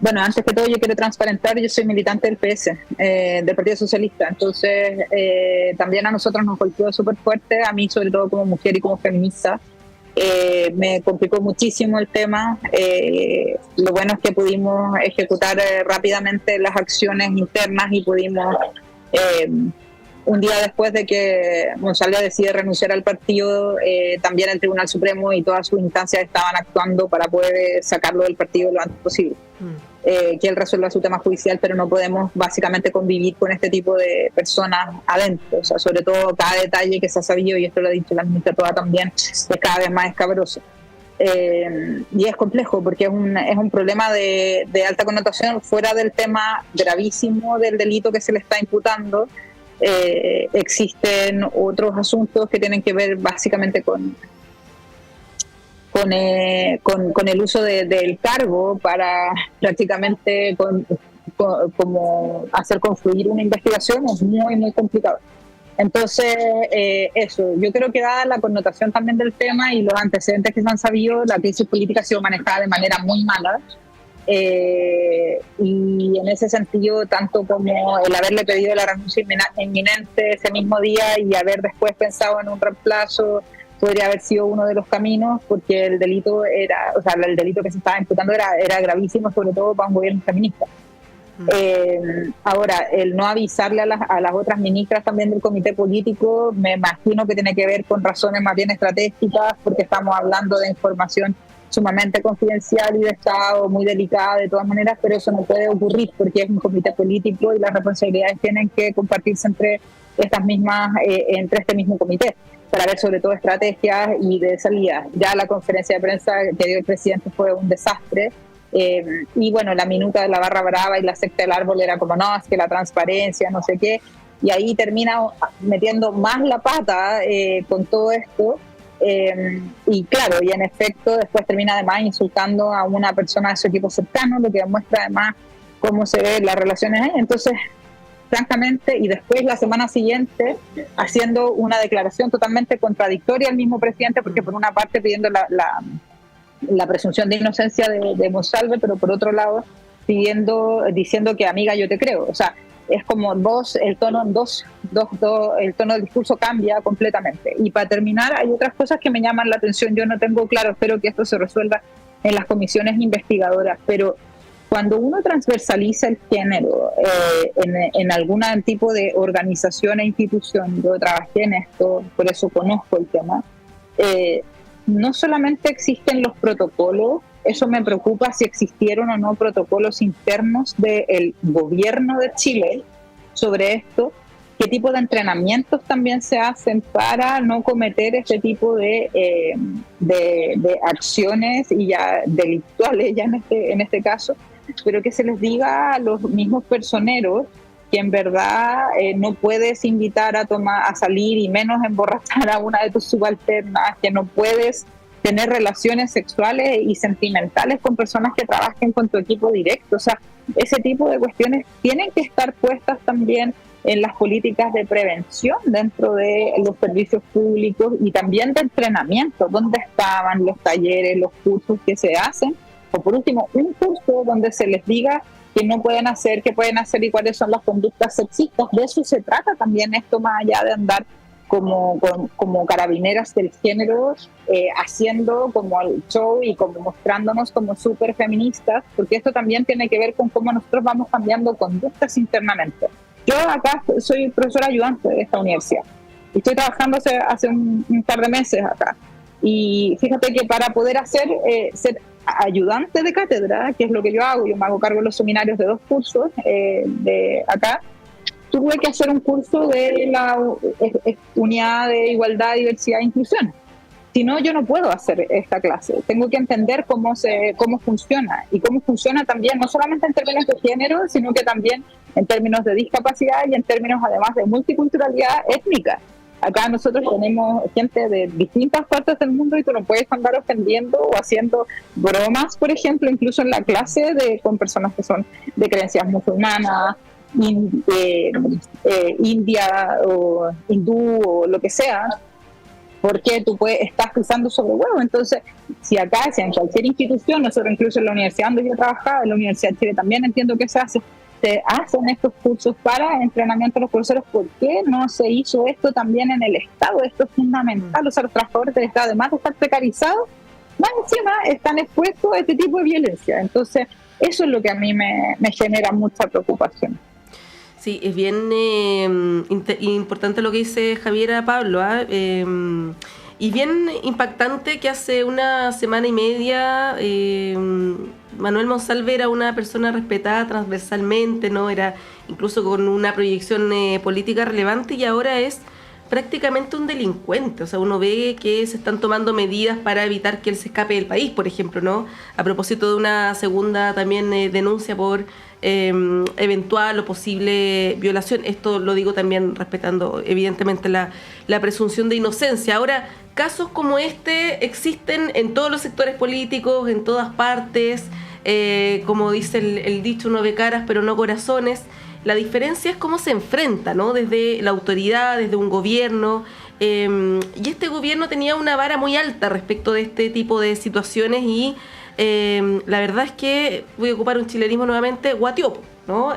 Bueno, antes que todo yo quiero transparentar, yo soy militante del PS, del Partido Socialista, entonces también a nosotros nos golpeó súper fuerte, a mí sobre todo como mujer y como feminista, me complicó muchísimo el tema. Lo bueno es que pudimos ejecutar rápidamente las acciones internas y pudimos, un día después de que Monsalve decide renunciar al partido, también el Tribunal Supremo y todas sus instancias estaban actuando para poder sacarlo del partido lo antes posible. Que él resuelva su tema judicial, pero no podemos básicamente convivir con este tipo de personas adentro. O sea, sobre todo cada detalle que se ha sabido, y esto lo ha dicho la ministra Toa también, es cada vez más escabroso. Y es complejo porque es un problema de alta connotación fuera del tema gravísimo del delito que se le está imputando. Existen otros asuntos que tienen que ver básicamente con el uso del cargo para prácticamente como hacer confluir una investigación. Es muy, muy complicado. Entonces, eso, yo creo que dada la connotación también del tema y los antecedentes que se han sabido, la crisis política ha sido manejada de manera muy mala. Y en ese sentido, tanto como el haberle pedido la renuncia inminente ese mismo día y haber después pensado en un reemplazo, podría haber sido uno de los caminos, porque el delito el delito que se estaba imputando era gravísimo, sobre todo para un gobierno feminista. Ahora, el no avisarle a las otras ministras también del comité político, me imagino que tiene que ver con razones más bien estratégicas, porque estamos hablando de información sumamente confidencial y de estado muy delicada de todas maneras, pero eso no puede ocurrir porque es un comité político y las responsabilidades tienen que compartirse entre estas mismas, entre este mismo comité, para ver sobre todo estrategias y de salida. Ya la conferencia de prensa que dio el presidente fue un desastre, y bueno, la minuta de la barra brava y la secta del árbol era como, no, es que la transparencia, no sé qué, y ahí termina metiendo más la pata con todo esto. Y claro, y en efecto después termina además insultando a una persona de su equipo cercano, lo que demuestra además cómo se ven las relaciones ahí. Entonces, francamente, y después la semana siguiente haciendo una declaración totalmente contradictoria al mismo presidente, porque por una parte pidiendo la presunción de inocencia de Monsalve, pero por otro lado diciendo que amiga yo te creo. O sea, es como el tono del discurso cambia completamente. Y para terminar, hay otras cosas que me llaman la atención. Yo no tengo claro, espero que esto se resuelva en las comisiones investigadoras, pero cuando uno transversaliza el género en algún tipo de organización e institución, yo trabajé en esto, por eso conozco el tema, no solamente existen los protocolos, eso me preocupa si existieron o no protocolos internos del gobierno de Chile sobre esto, qué tipo de entrenamientos también se hacen para no cometer este tipo de acciones y ya delictuales ya en este caso, pero que se les diga a los mismos personeros que en verdad no puedes invitar a salir y menos emborrachar a una de tus subalternas, que no puedes tener relaciones sexuales y sentimentales con personas que trabajen con tu equipo directo. O sea, ese tipo de cuestiones tienen que estar puestas también en las políticas de prevención dentro de los servicios públicos y también de entrenamiento, donde estaban los talleres, los cursos que se hacen, o por último, un curso donde se les diga qué no pueden hacer, qué pueden hacer y cuáles son las conductas sexistas. De eso se trata también esto, más allá de andar como carabineras del género, haciendo como el show y como mostrándonos como súper feministas, porque esto también tiene que ver con cómo nosotros vamos cambiando conductas internamente. Yo acá soy profesora ayudante de esta universidad y estoy trabajando hace un par de meses acá, y fíjate que para poder ser ayudante de cátedra, que es lo que yo hago me hago cargo de los seminarios de 2 cursos de acá, tuve que hacer un curso de la Unidad de Igualdad, Diversidad e Inclusión. Si no, yo no puedo hacer esta clase. Tengo que entender cómo funciona y cómo funciona también, no solamente en términos de género, sino que también en términos de discapacidad y en términos además de multiculturalidad étnica. Acá nosotros tenemos gente de distintas partes del mundo y tú no puedes andar ofendiendo o haciendo bromas, por ejemplo, incluso en la clase con personas que son de creencias musulmanas, india o hindú o lo que sea, porque tú estás pisando sobre huevo. Entonces, si acá, si en cualquier institución, nosotros incluso en la universidad donde yo trabajaba, en la Universidad de Chile también entiendo que se hacen estos cursos para entrenamiento de los profesores. ¿Por qué no se hizo esto también en el Estado? Esto es fundamental. O sea, los trabajadores del Estado, además de estar precarizados, más encima están expuestos a este tipo de violencia. Entonces, eso es lo que a mí me genera mucha preocupación. Sí, es bien importante lo que dice Javiera Pablo, y bien impactante que hace una semana y media Manuel Monsalve era una persona respetada transversalmente, ¿no? Era incluso con una proyección política relevante, y ahora es prácticamente un delincuente. O sea, uno ve que se están tomando medidas para evitar que él se escape del país, por ejemplo, ¿no? A propósito de una segunda también denuncia por eventual o posible violación. Esto lo digo también respetando evidentemente la presunción de inocencia. Ahora, casos como este existen en todos los sectores políticos, en todas partes. Como dice el dicho, uno ve caras pero no corazones. La diferencia es cómo se enfrenta, ¿no? Desde la autoridad, desde un gobierno. Y este gobierno tenía una vara muy alta respecto de este tipo de situaciones y la verdad es que, voy a ocupar un chilenismo nuevamente, guatió, ¿no?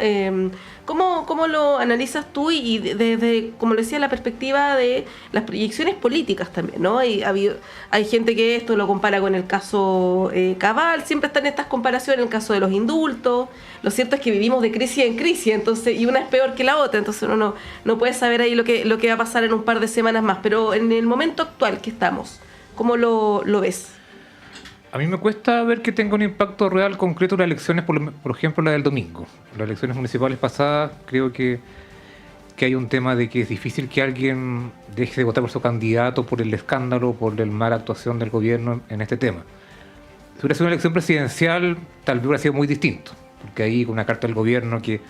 ¿Cómo lo analizas tú y desde, como lo decía, la perspectiva de las proyecciones políticas también, ¿no? Hay gente que esto lo compara con el caso Cabal, siempre están estas comparaciones, el caso de los indultos. Lo cierto es que vivimos de crisis en crisis, entonces, y una es peor que la otra, entonces uno no puede saber ahí lo que va a pasar en un par de semanas más. Pero en el momento actual que estamos, ¿cómo lo ves? A mí me cuesta ver que tenga un impacto real concreto las elecciones, por ejemplo, la del domingo. Las elecciones municipales pasadas, creo que hay un tema de que es difícil que alguien deje de votar por su candidato por el escándalo, por la mala actuación del gobierno en este tema. Si hubiera sido una elección presidencial, tal vez hubiera sido muy distinto, porque ahí con una carta del gobierno que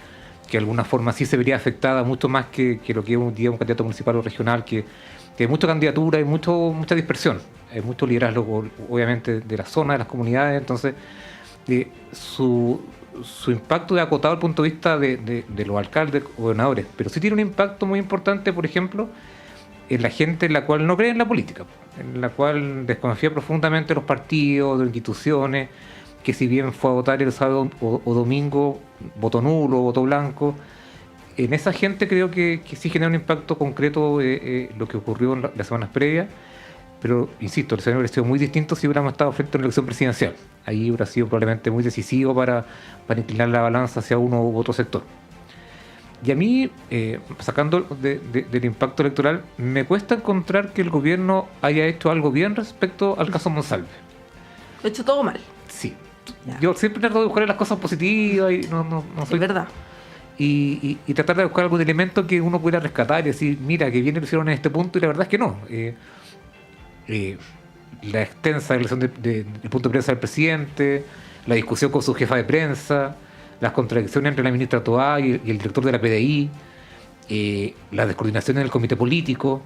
de alguna forma sí se vería afectada mucho más que lo que es un candidato municipal o regional, que hay mucha candidatura y mucha dispersión. Hay mucho liderazgo, obviamente, de la zona, de las comunidades. Entonces, su impacto es acotado desde el punto de vista de los alcaldes, gobernadores, pero sí tiene un impacto muy importante, por ejemplo, en la gente en la cual no cree en la política, en la cual desconfía profundamente de los partidos, de las instituciones, que si bien fue a votar el sábado o domingo, voto nulo, voto blanco. En esa gente creo que sí genera un impacto concreto lo que ocurrió en las semanas previas. Pero, insisto, el escenario hubiera sido muy distinto si hubiéramos estado frente a una elección presidencial. Ahí hubiera sido probablemente muy decisivo para inclinar la balanza hacia uno u otro sector. Y a mí, sacando del impacto electoral, me cuesta encontrar que el gobierno haya hecho algo bien respecto al caso Monsalve. Lo he hecho todo mal. Sí. Ya. Yo siempre trato de buscar las cosas positivas y no soy... Es verdad. Y tratar de buscar algún elemento que uno pudiera rescatar y decir, mira, que bien lo hicieron en este punto, y la verdad es que no. La extensa relación del punto de prensa del presidente, la discusión con su jefa de prensa, las contradicciones entre la ministra Toá y el director de la PDI, la descoordinación en el comité político.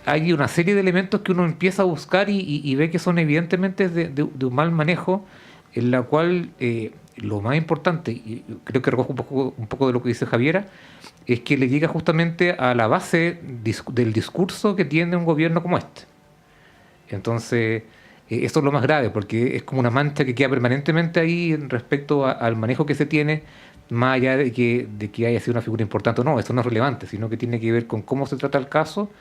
Hay una serie de elementos que uno empieza a buscar y ve que son evidentemente de un mal manejo, en la cual lo más importante, y creo que recojo un poco de lo que dice Javiera, es que le llega justamente a la base del discurso que tiene un gobierno como este. Entonces, eso es lo más grave, porque es como una mancha que queda permanentemente ahí respecto al manejo que se tiene, más allá de que haya sido una figura importante o no. Eso no es relevante, sino que tiene que ver con cómo se trata el caso.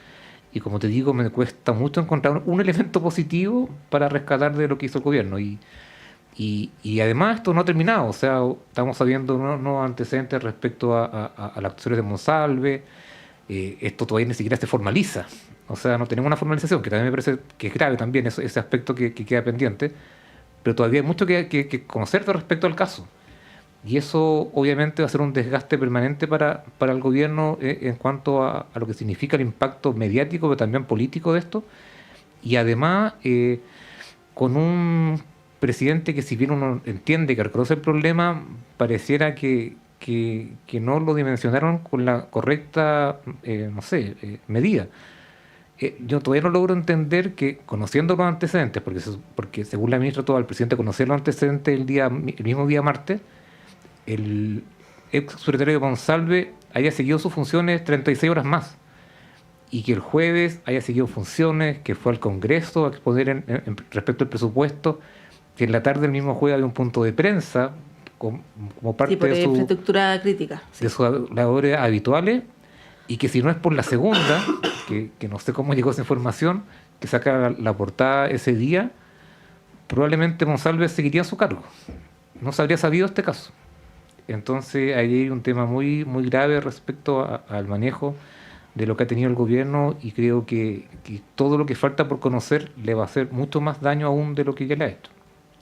Y como te digo, me cuesta mucho encontrar un elemento positivo para rescatar de lo que hizo el gobierno. Y además esto no ha terminado. O sea, estamos sabiendo nuevos antecedentes respecto a las acciones de Monsalve. Esto todavía ni siquiera se formaliza. O sea, no tenemos una formalización, que también me parece que es grave también ese aspecto que queda pendiente. Pero todavía hay mucho que conocer respecto al caso. Y eso obviamente va a ser un desgaste permanente para el gobierno en cuanto a lo que significa el impacto mediático, pero también político de esto. y además con un presidente que, si bien uno entiende que reconoce el problema, pareciera que no lo dimensionaron con la correcta medida. Yo todavía no logro entender que, conociendo los antecedentes, porque según la ministra Toá, el presidente conocía los antecedentes el mismo día martes, el ex secretario Monsalve haya seguido sus funciones 36 horas más, y que el jueves haya seguido funciones, que fue al Congreso a exponer respecto al presupuesto, que en la tarde del mismo jueves había un punto de prensa como parte de su infraestructura crítica, de sus labores habituales, y que si no es por la segunda, que no sé cómo llegó esa información, que saca la portada ese día, probablemente Monsalve seguiría en su cargo. No se habría sabido este caso. Entonces ahí hay un tema muy, muy grave respecto al manejo de lo que ha tenido el gobierno, y creo que todo lo que falta por conocer le va a hacer mucho más daño aún de lo que ya le ha hecho.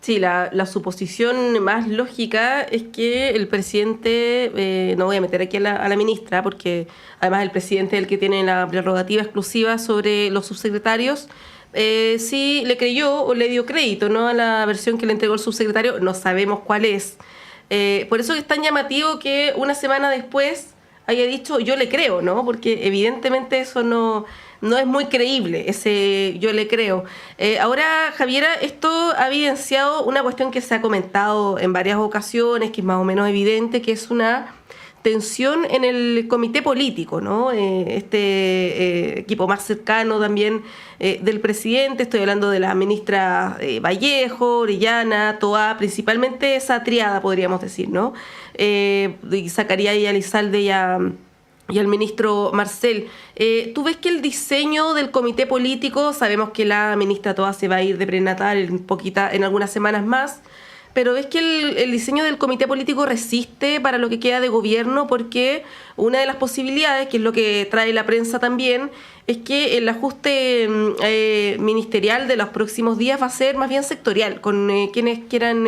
Sí, la suposición más lógica es que el presidente, no voy a meter aquí a la ministra, porque además el presidente es el que tiene la prerrogativa exclusiva sobre los subsecretarios, sí le creyó o le dio crédito, ¿no?, a la versión que le entregó el subsecretario. No sabemos cuál es. Por eso es tan llamativo que una semana después haya dicho yo le creo, ¿no? Porque evidentemente eso no es muy creíble, ese yo le creo. Ahora, Javiera, esto ha evidenciado una cuestión que se ha comentado en varias ocasiones, que es más o menos evidente, que es una tensión en el comité político, ¿no? Equipo más cercano también del presidente. Estoy hablando de la ministra Vallejo, Orellana, Toá, principalmente esa triada, podríamos decir, ¿no? Y sacaría ahí a Elizalde y al ministro Marcel. ¿Tú ves que el diseño del comité político, sabemos que la ministra Toá se va a ir de prenatal en algunas semanas más, pero ves que el diseño del comité político resiste para lo que queda de gobierno? Porque una de las posibilidades, que es lo que trae la prensa también, es que el ajuste ministerial de los próximos días va a ser más bien sectorial, con quienes quieran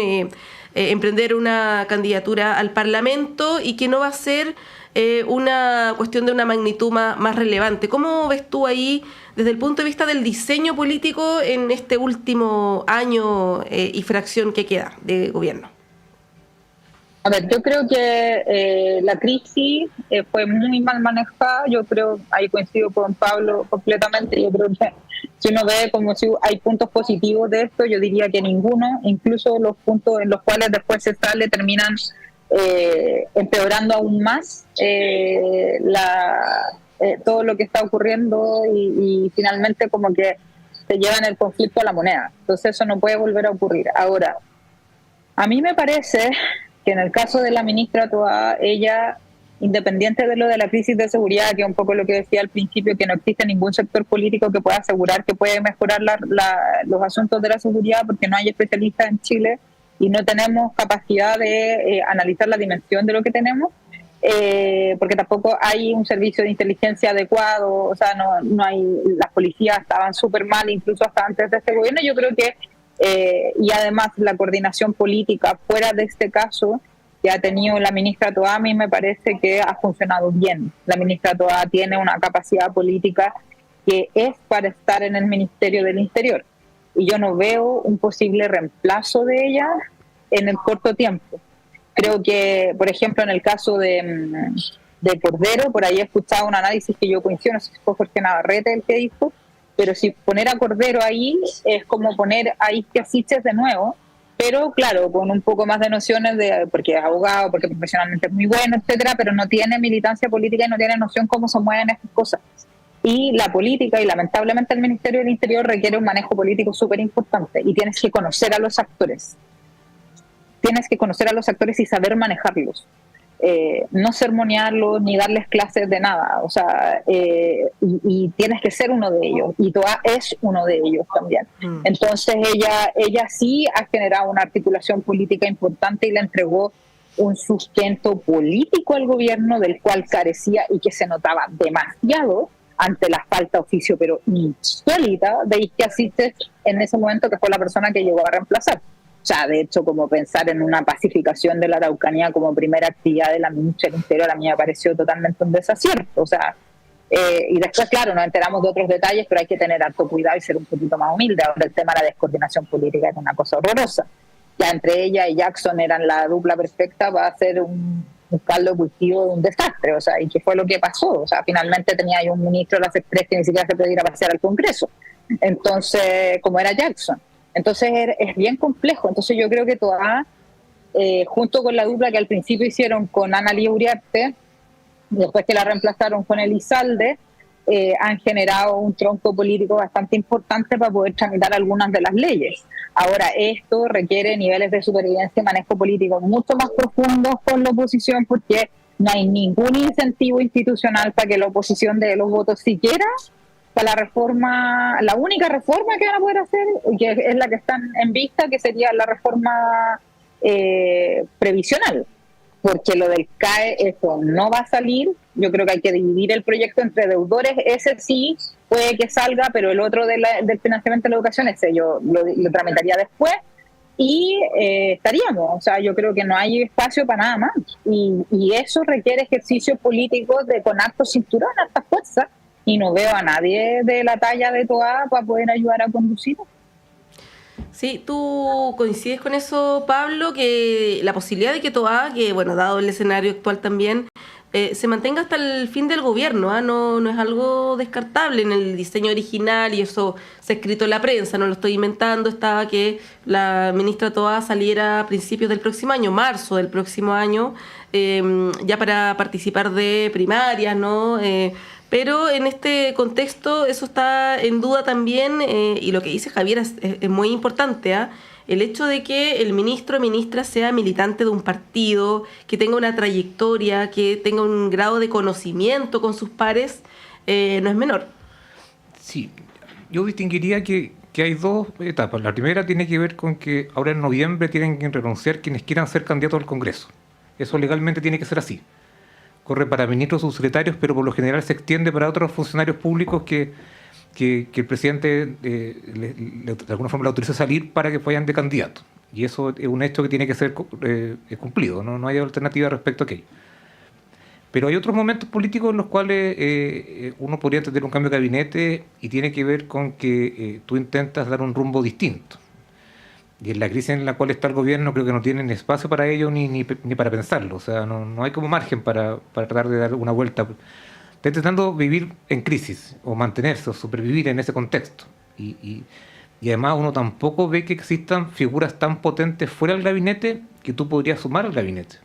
emprender una candidatura al Parlamento, y que no va a ser una cuestión de una magnitud más relevante. ¿Cómo ves tú ahí, desde el punto de vista del diseño político, en este último año y fracción que queda de gobierno? A ver, yo creo que la crisis fue muy mal manejada. Yo creo, ahí coincido con Pablo completamente. Yo creo que si uno ve como si hay puntos positivos de esto, yo diría que ninguno. Incluso los puntos en los cuales después se sale terminan empeorando aún más todo lo que está ocurriendo, y finalmente como que se llevan el conflicto a la moneda. Entonces eso no puede volver a ocurrir. Ahora, a mí me parece que en el caso de la ministra Toá, ella, independiente de lo de la crisis de seguridad, que es un poco lo que decía al principio, que no existe ningún sector político que pueda asegurar que puede mejorar los asuntos de la seguridad, porque no hay especialistas en Chile y no tenemos capacidad de analizar la dimensión de lo que tenemos, porque tampoco hay un servicio de inteligencia adecuado. O sea, no hay, las policías estaban súper mal, incluso hasta antes de este gobierno. Yo creo que, y además la coordinación política fuera de este caso que ha tenido la ministra Toá, a mí me parece que ha funcionado bien. La ministra Toá tiene una capacidad política que es para estar en el Ministerio del Interior, y yo no veo un posible reemplazo de ella en el corto tiempo. Creo que, por ejemplo, en el caso de Cordero, por ahí he escuchado un análisis que yo coincido, no sé si fue Jorge Navarrete el que dijo, pero si poner a Cordero ahí es como poner a Isquia Siches de nuevo, pero claro, con un poco más de nociones, porque es abogado, porque profesionalmente es muy bueno, etcétera, pero no tiene militancia política y no tiene noción cómo se mueven estas cosas. Y la política, y lamentablemente el Ministerio del Interior, requiere un manejo político súper importante, y tienes que conocer a los actores. Tienes que conocer a los actores y saber manejarlos. No sermonearlos ni darles clases de nada. O sea, y tienes que ser uno de ellos. Y Toá es uno de ellos también. Entonces ella sí ha generado una articulación política importante y le entregó un sustento político al gobierno del cual carecía y que se notaba demasiado ante la falta de oficio, pero insólita, de Isquia Siches en ese momento, que fue la persona que llegó a reemplazar. O sea, de hecho, como pensar en una pacificación de la Araucanía como primera actividad de la ministra del Interior, a mí me pareció totalmente un desacierto. O sea, Y después, claro, nos enteramos de otros detalles, pero hay que tener harto cuidado y ser un poquito más humilde. Ahora el tema de la descoordinación política es una cosa horrorosa. Ya entre ella y Jackson eran la dupla perfecta, va a ser un caldo de cultivo de un desastre. O sea, ¿y qué fue lo que pasó? O sea, finalmente tenía ahí un ministro de las Express que ni siquiera se podía ir a pasear al Congreso. Entonces, como era Jackson. Entonces es bien complejo. Entonces yo creo que Toá, junto con la dupla que al principio hicieron con Ana Lía Uriarte, después que la reemplazaron con Elizalde, han generado un tronco político bastante importante para poder tramitar algunas de las leyes. Ahora, esto requiere niveles de supervivencia y manejo político mucho más profundos con la oposición, porque no hay ningún incentivo institucional para que la oposición dé los votos siquiera para la reforma, la única reforma que van a poder hacer, que es la que están en vista, que sería la reforma previsional. Porque lo del CAE, eso no va a salir. Yo creo que hay que dividir el proyecto entre deudores. Ese sí puede que salga, pero el otro del financiamiento de la educación, ese yo lo tramitaría después y estaríamos. O sea, yo creo que no hay espacio para nada más. Y eso requiere ejercicios políticos con harto cinturón, harta fuerza. Y no veo a nadie de la talla de Toá para poder ayudar a conducir. Sí, ¿tú coincides con eso, Pablo? Que la posibilidad de que Toá, que bueno, dado el escenario actual también, se mantenga hasta el fin del gobierno, no es algo descartable en el diseño original, y eso se ha escrito en la prensa, no lo estoy inventando, estaba que la ministra Toá saliera a principios del próximo año, marzo del próximo año, ya para participar de primarias, ¿no? Pero en este contexto eso está en duda también, y lo que dice Javier es muy importante, ¿eh? El hecho de que el ministro o ministra sea militante de un partido, que tenga una trayectoria, que tenga un grado de conocimiento con sus pares, no es menor. Sí, yo distinguiría que hay dos etapas. La primera tiene que ver con que ahora en noviembre tienen que renunciar quienes quieran ser candidatos al Congreso. Eso legalmente tiene que ser así. Corre para ministros o subsecretarios, pero por lo general se extiende para otros funcionarios públicos que el presidente de alguna forma le autoriza a salir para que vayan de candidato. Y eso es un hecho que tiene que ser cumplido, no hay alternativa respecto a aquello. Pero hay otros momentos políticos en los cuales uno podría tener un cambio de gabinete y tiene que ver con que tú intentas dar un rumbo distinto. Y en la crisis en la cual está el gobierno creo que no tienen espacio para ello ni para pensarlo. O sea, no hay como margen para tratar de dar una vuelta. Está intentando vivir en crisis o mantenerse o supervivir en ese contexto. Y además uno tampoco ve que existan figuras tan potentes fuera del gabinete que tú podrías sumar al gabinete.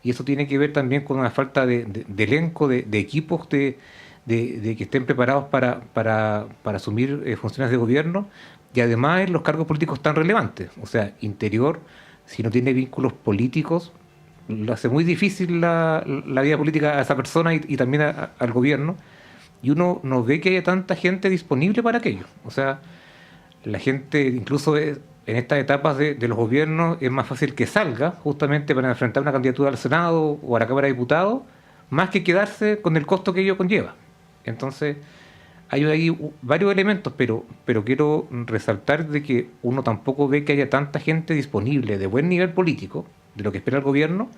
Y eso tiene que ver también con una falta de elenco, de equipos de que estén preparados para asumir funciones de gobierno. Y además en los cargos políticos tan relevantes. O sea, Interior, si no tiene vínculos políticos, lo hace muy difícil la vida política a esa persona y también al gobierno. Y uno no ve que haya tanta gente disponible para aquello. O sea, la gente, incluso en estas etapas de los gobiernos, es más fácil que salga justamente para enfrentar una candidatura al Senado o a la Cámara de Diputados, más que quedarse con el costo que ello conlleva. Entonces, hay ahí varios elementos, pero quiero resaltar de que uno tampoco ve que haya tanta gente disponible de buen nivel político, de lo que espera el gobierno,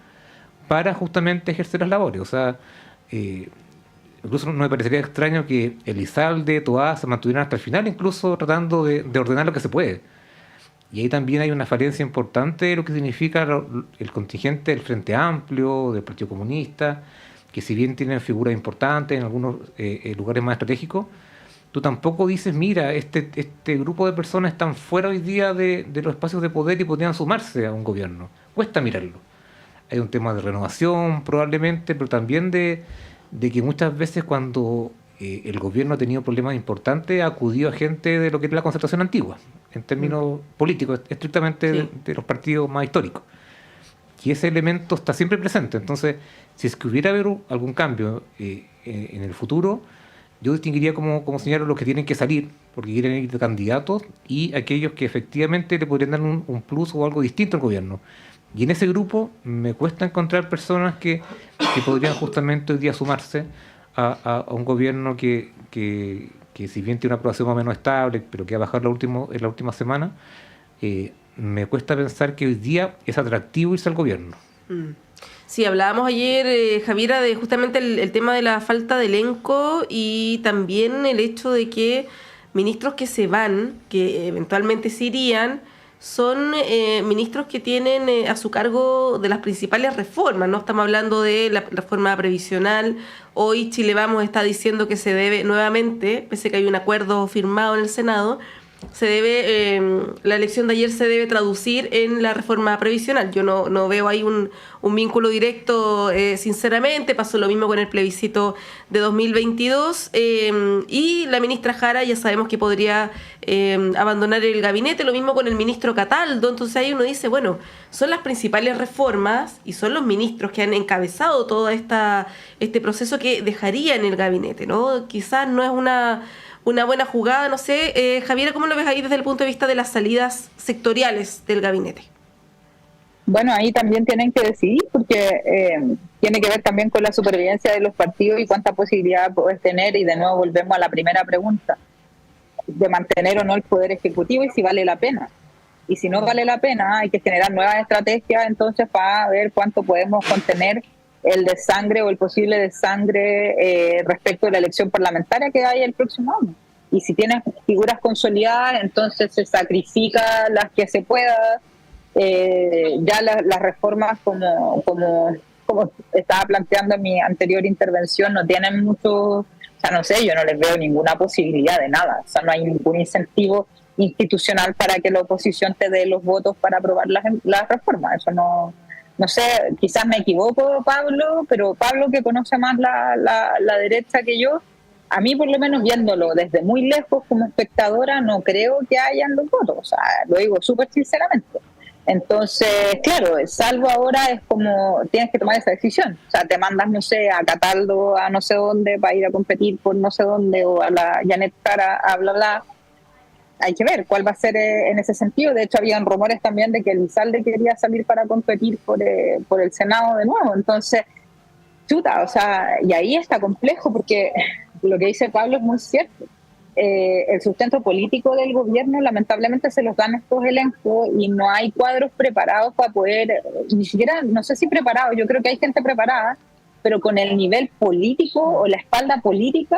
para justamente ejercer las labores. O sea, incluso no me parecería extraño que Elizalde, Toá se mantuvieran hasta el final, incluso tratando de ordenar lo que se puede. Y ahí también hay una falencia importante de lo que significa el contingente del Frente Amplio, del Partido Comunista, que si bien tienen figuras importantes en algunos lugares más estratégicos, tú tampoco dices, mira, este grupo de personas están fuera hoy día de los espacios de poder y podrían sumarse a un gobierno. Cuesta mirarlo. Hay un tema de renovación probablemente, pero también de que muchas veces cuando el gobierno ha tenido problemas importantes ha acudido a gente de lo que es la concertación antigua, en términos políticos, estrictamente de los partidos más históricos. Y ese elemento está siempre presente. Entonces, si es que hubiera habido algún cambio en el futuro, yo distinguiría como señalo los que tienen que salir, porque quieren ir de candidatos, y aquellos que efectivamente le podrían dar un plus o algo distinto al gobierno. Y en ese grupo me cuesta encontrar personas que podrían justamente hoy día sumarse a un gobierno que si bien tiene una aprobación más o menos estable, pero que va a bajar en la última semana, me cuesta pensar que hoy día es atractivo irse al gobierno. Sí, hablábamos ayer, Javiera, de justamente el tema de la falta de elenco y también el hecho de que ministros que se van, que eventualmente se irían, son ministros que tienen a su cargo de las principales reformas, ¿no? Estamos hablando de la reforma previsional. Hoy Chile Vamos está diciendo que se debe nuevamente, pese a que hay un acuerdo firmado en el Senado, se debe la elección de ayer se debe traducir en la reforma previsional. Yo no veo ahí un vínculo directo, sinceramente. Pasó lo mismo con el plebiscito de 2022 y la ministra Jara ya sabemos que podría abandonar el gabinete, lo mismo con el ministro Cataldo. Entonces ahí uno dice, bueno, son las principales reformas y son los ministros que han encabezado todo este proceso que dejarían el gabinete, ¿no? Quizás no es una buena jugada, no sé. Javiera, ¿cómo lo ves ahí desde el punto de vista de las salidas sectoriales del gabinete? Bueno, ahí también tienen que decidir, porque tiene que ver también con la supervivencia de los partidos y cuánta posibilidad puedes tener, y de nuevo volvemos a la primera pregunta, de mantener o no el poder ejecutivo y si vale la pena. Y si no vale la pena, hay que generar nuevas estrategias entonces para ver cuánto podemos contener el desangre o el posible desangre respecto de la elección parlamentaria que hay el próximo año. Y si tienes figuras consolidadas, entonces se sacrifica las que se pueda. Ya las reformas, como estaba planteando en mi anterior intervención, no tienen mucho, o sea, no sé, yo no les veo ninguna posibilidad de nada. O sea, no hay ningún incentivo institucional para que la oposición te dé los votos para aprobar las reformas. Eso no sé, quizás me equivoco, Pablo, pero Pablo, que conoce más la derecha que yo, a mí por lo menos viéndolo desde muy lejos como espectadora, no creo que hayan los votos. O sea, lo digo súper sinceramente. Entonces, claro, salvo ahora es como tienes que tomar esa decisión. O sea, te mandas, no sé, a Cataldo, a no sé dónde, para ir a competir por no sé dónde, o a la Janet Cara, a bla, bla. Hay que ver cuál va a ser en ese sentido. De hecho, habían rumores también de que Elizalde quería salir para competir por el Senado de nuevo. Entonces, chuta, o sea, y ahí está complejo, porque lo que dice Pablo es muy cierto. El sustento político del gobierno lamentablemente se los dan estos elencos y no hay cuadros preparados para poder, ni siquiera, no sé si preparados, yo creo que hay gente preparada, pero con el nivel político o la espalda política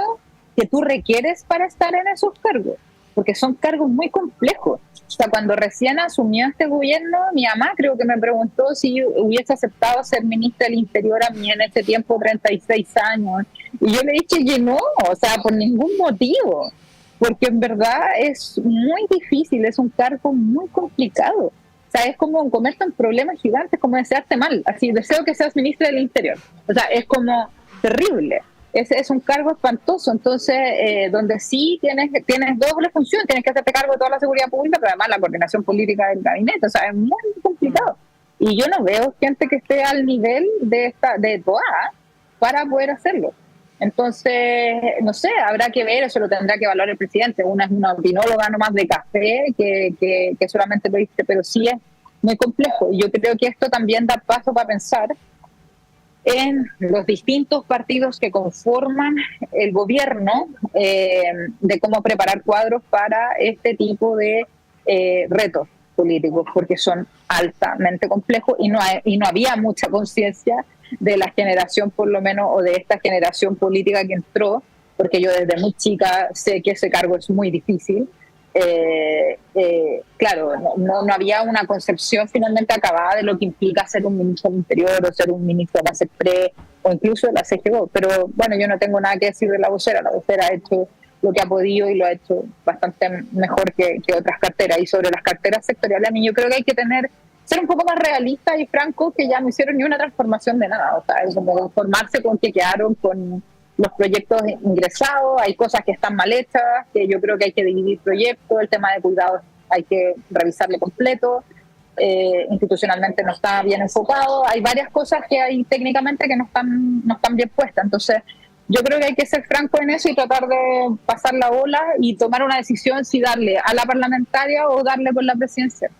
que tú requieres para estar en esos cargos, porque son cargos muy complejos. O sea, cuando recién asumió este gobierno, mi mamá creo que me preguntó si hubiese aceptado ser ministra del Interior a mí en ese tiempo, 36 años. Y yo le dije que no, o sea, por ningún motivo. Porque en verdad es muy difícil, es un cargo muy complicado. O sea, es como comerte en problemas gigantes, como desearte mal. Así, deseo que seas ministra del Interior. O sea, es como terrible. Es un cargo espantoso. Entonces, donde sí tienes doble función, tienes que hacerte cargo de toda la seguridad pública, pero además la coordinación política del gabinete. O sea, es muy complicado. Y yo no veo gente que esté al nivel de toda para poder hacerlo. Entonces, no sé, habrá que ver, eso lo tendrá que evaluar el presidente. Una es una opinóloga nomás de café que solamente lo dice, pero sí es muy complejo. Y yo creo que esto también da paso para pensar en los distintos partidos que conforman el gobierno, de cómo preparar cuadros para este tipo de retos políticos, porque son altamente complejos y no había mucha conciencia de la generación, por lo menos, o de esta generación política que entró, porque yo desde muy chica sé que ese cargo es muy difícil. Claro, no había una concepción finalmente acabada de lo que implica ser un ministro del Interior o ser un ministro de la CEPRE o incluso de la CGO, pero bueno, yo no tengo nada que decir de la vocera ha hecho lo que ha podido y lo ha hecho bastante mejor que otras carteras. Y sobre las carteras sectoriales, a mí yo creo que hay que ser un poco más realista y franco, que ya no hicieron ni una transformación de nada. O sea, es como conformarse con que quedaron con los proyectos ingresados, hay cosas que están mal hechas, que yo creo que hay que dividir proyectos, el tema de cuidados hay que revisarlo completo, institucionalmente no está bien enfocado, hay varias cosas que hay técnicamente que no están bien puestas. Entonces, yo creo que hay que ser franco en eso y tratar de pasar la bola y tomar una decisión si darle a la parlamentaria o darle por la presidencia.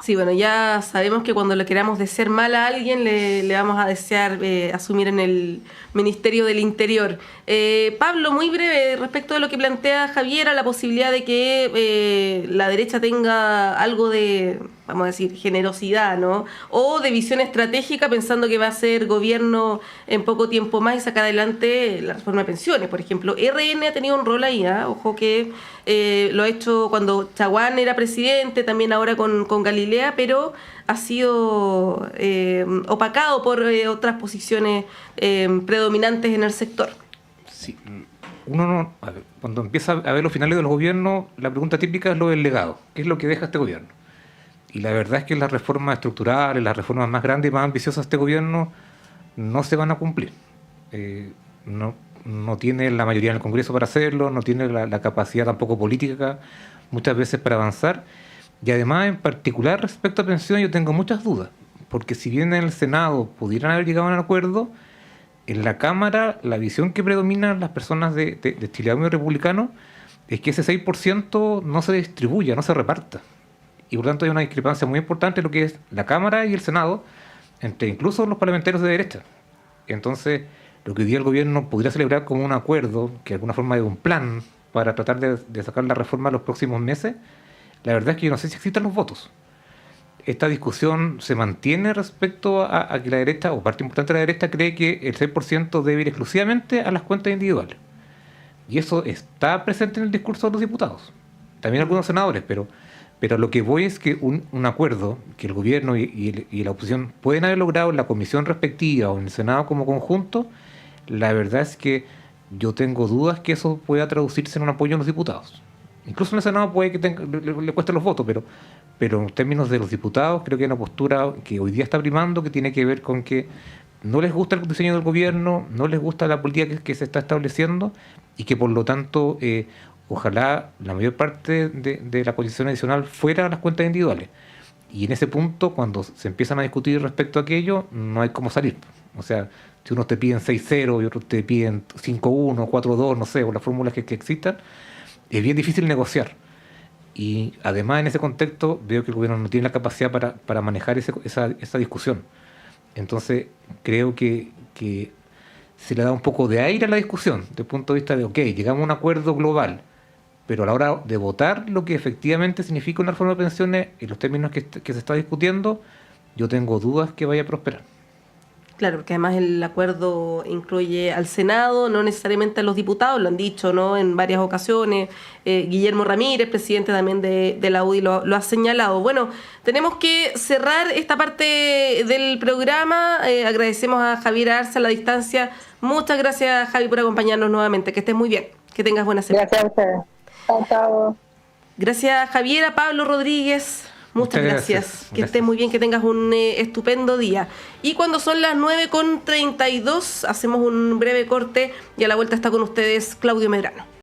Sí, bueno, ya sabemos que cuando le queramos desear mal a alguien, le vamos a desear asumir en el Ministerio del Interior. Pablo, muy breve, respecto de lo que plantea Javiera, la posibilidad de que la derecha tenga algo de vamos a decir, generosidad, ¿no? O de visión estratégica, pensando que va a ser gobierno en poco tiempo más y sacar adelante la reforma de pensiones, por ejemplo. RN ha tenido un rol ahí, ojo que lo ha hecho cuando Chaguán era presidente, también ahora con Galilea, pero ha sido opacado por otras posiciones predominantes en el sector. Sí. Uno no, cuando empieza a ver los finales de los gobiernos, la pregunta típica es lo del legado. ¿Qué es lo que deja este gobierno? Y la verdad es que las reformas estructurales, las reformas más grandes y más ambiciosas de este gobierno no se van a cumplir. No tiene la mayoría en el Congreso para hacerlo, no tiene la capacidad tampoco política muchas veces para avanzar. Y además, en particular respecto a pensiones, yo tengo muchas dudas. Porque si bien en el Senado pudieran haber llegado a un acuerdo, en la Cámara, la visión que predomina en las personas de Chile Vamos Republicano es que ese 6% no se distribuya, no se reparta. Y por lo tanto hay una discrepancia muy importante en lo que es la Cámara y el Senado, entre incluso los parlamentarios de derecha. Entonces, lo que hoy día el gobierno podría celebrar como un acuerdo, que de alguna forma es un plan para tratar de sacar la reforma en los próximos meses, la verdad es que yo no sé si existen los votos. Esta discusión se mantiene respecto a que la derecha, o parte importante de la derecha, cree que el 6% debe ir exclusivamente a las cuentas individuales. Y eso está presente en el discurso de los diputados. También algunos senadores, pero lo que voy es que un acuerdo que el gobierno y la oposición pueden haber logrado en la comisión respectiva o en el Senado como conjunto, la verdad es que yo tengo dudas que eso pueda traducirse en un apoyo en los diputados. Incluso en el Senado puede que le cueste los votos, pero en términos de los diputados creo que hay una postura que hoy día está primando, que tiene que ver con que no les gusta el diseño del gobierno, no les gusta la política que se está estableciendo y que por lo tanto ojalá la mayor parte de la posición adicional fuera a las cuentas individuales. Y en ese punto, cuando se empiezan a discutir respecto a aquello, no hay cómo salir. O sea, si unos te piden 6-0 y otros te piden 5-1, 4-2, no sé, o las fórmulas que existan, es bien difícil negociar. Y además en ese contexto veo que el gobierno no tiene la capacidad para manejar esa discusión. Entonces creo que se le da un poco de aire a la discusión, desde el punto de vista de, ok, llegamos a un acuerdo global, pero a la hora de votar lo que efectivamente significa una reforma de pensiones en los términos que se está discutiendo, yo tengo dudas que vaya a prosperar. Claro, porque además el acuerdo incluye al Senado, no necesariamente a los diputados, lo han dicho, ¿no?, en varias ocasiones. Guillermo Ramírez, presidente también de la UDI, lo ha señalado. Bueno, tenemos que cerrar esta parte del programa. Agradecemos a Javier Arce a la distancia. Muchas gracias, Javi, por acompañarnos nuevamente. Que estés muy bien. Que tengas buena semana. Gracias a ustedes. Chao, chao. Gracias, Javier. A Pablo Rodríguez. Muchas gracias. Que estés muy bien, que tengas un estupendo día. Y cuando son las 9:32, hacemos un breve corte y a la vuelta está con ustedes Claudio Medrano.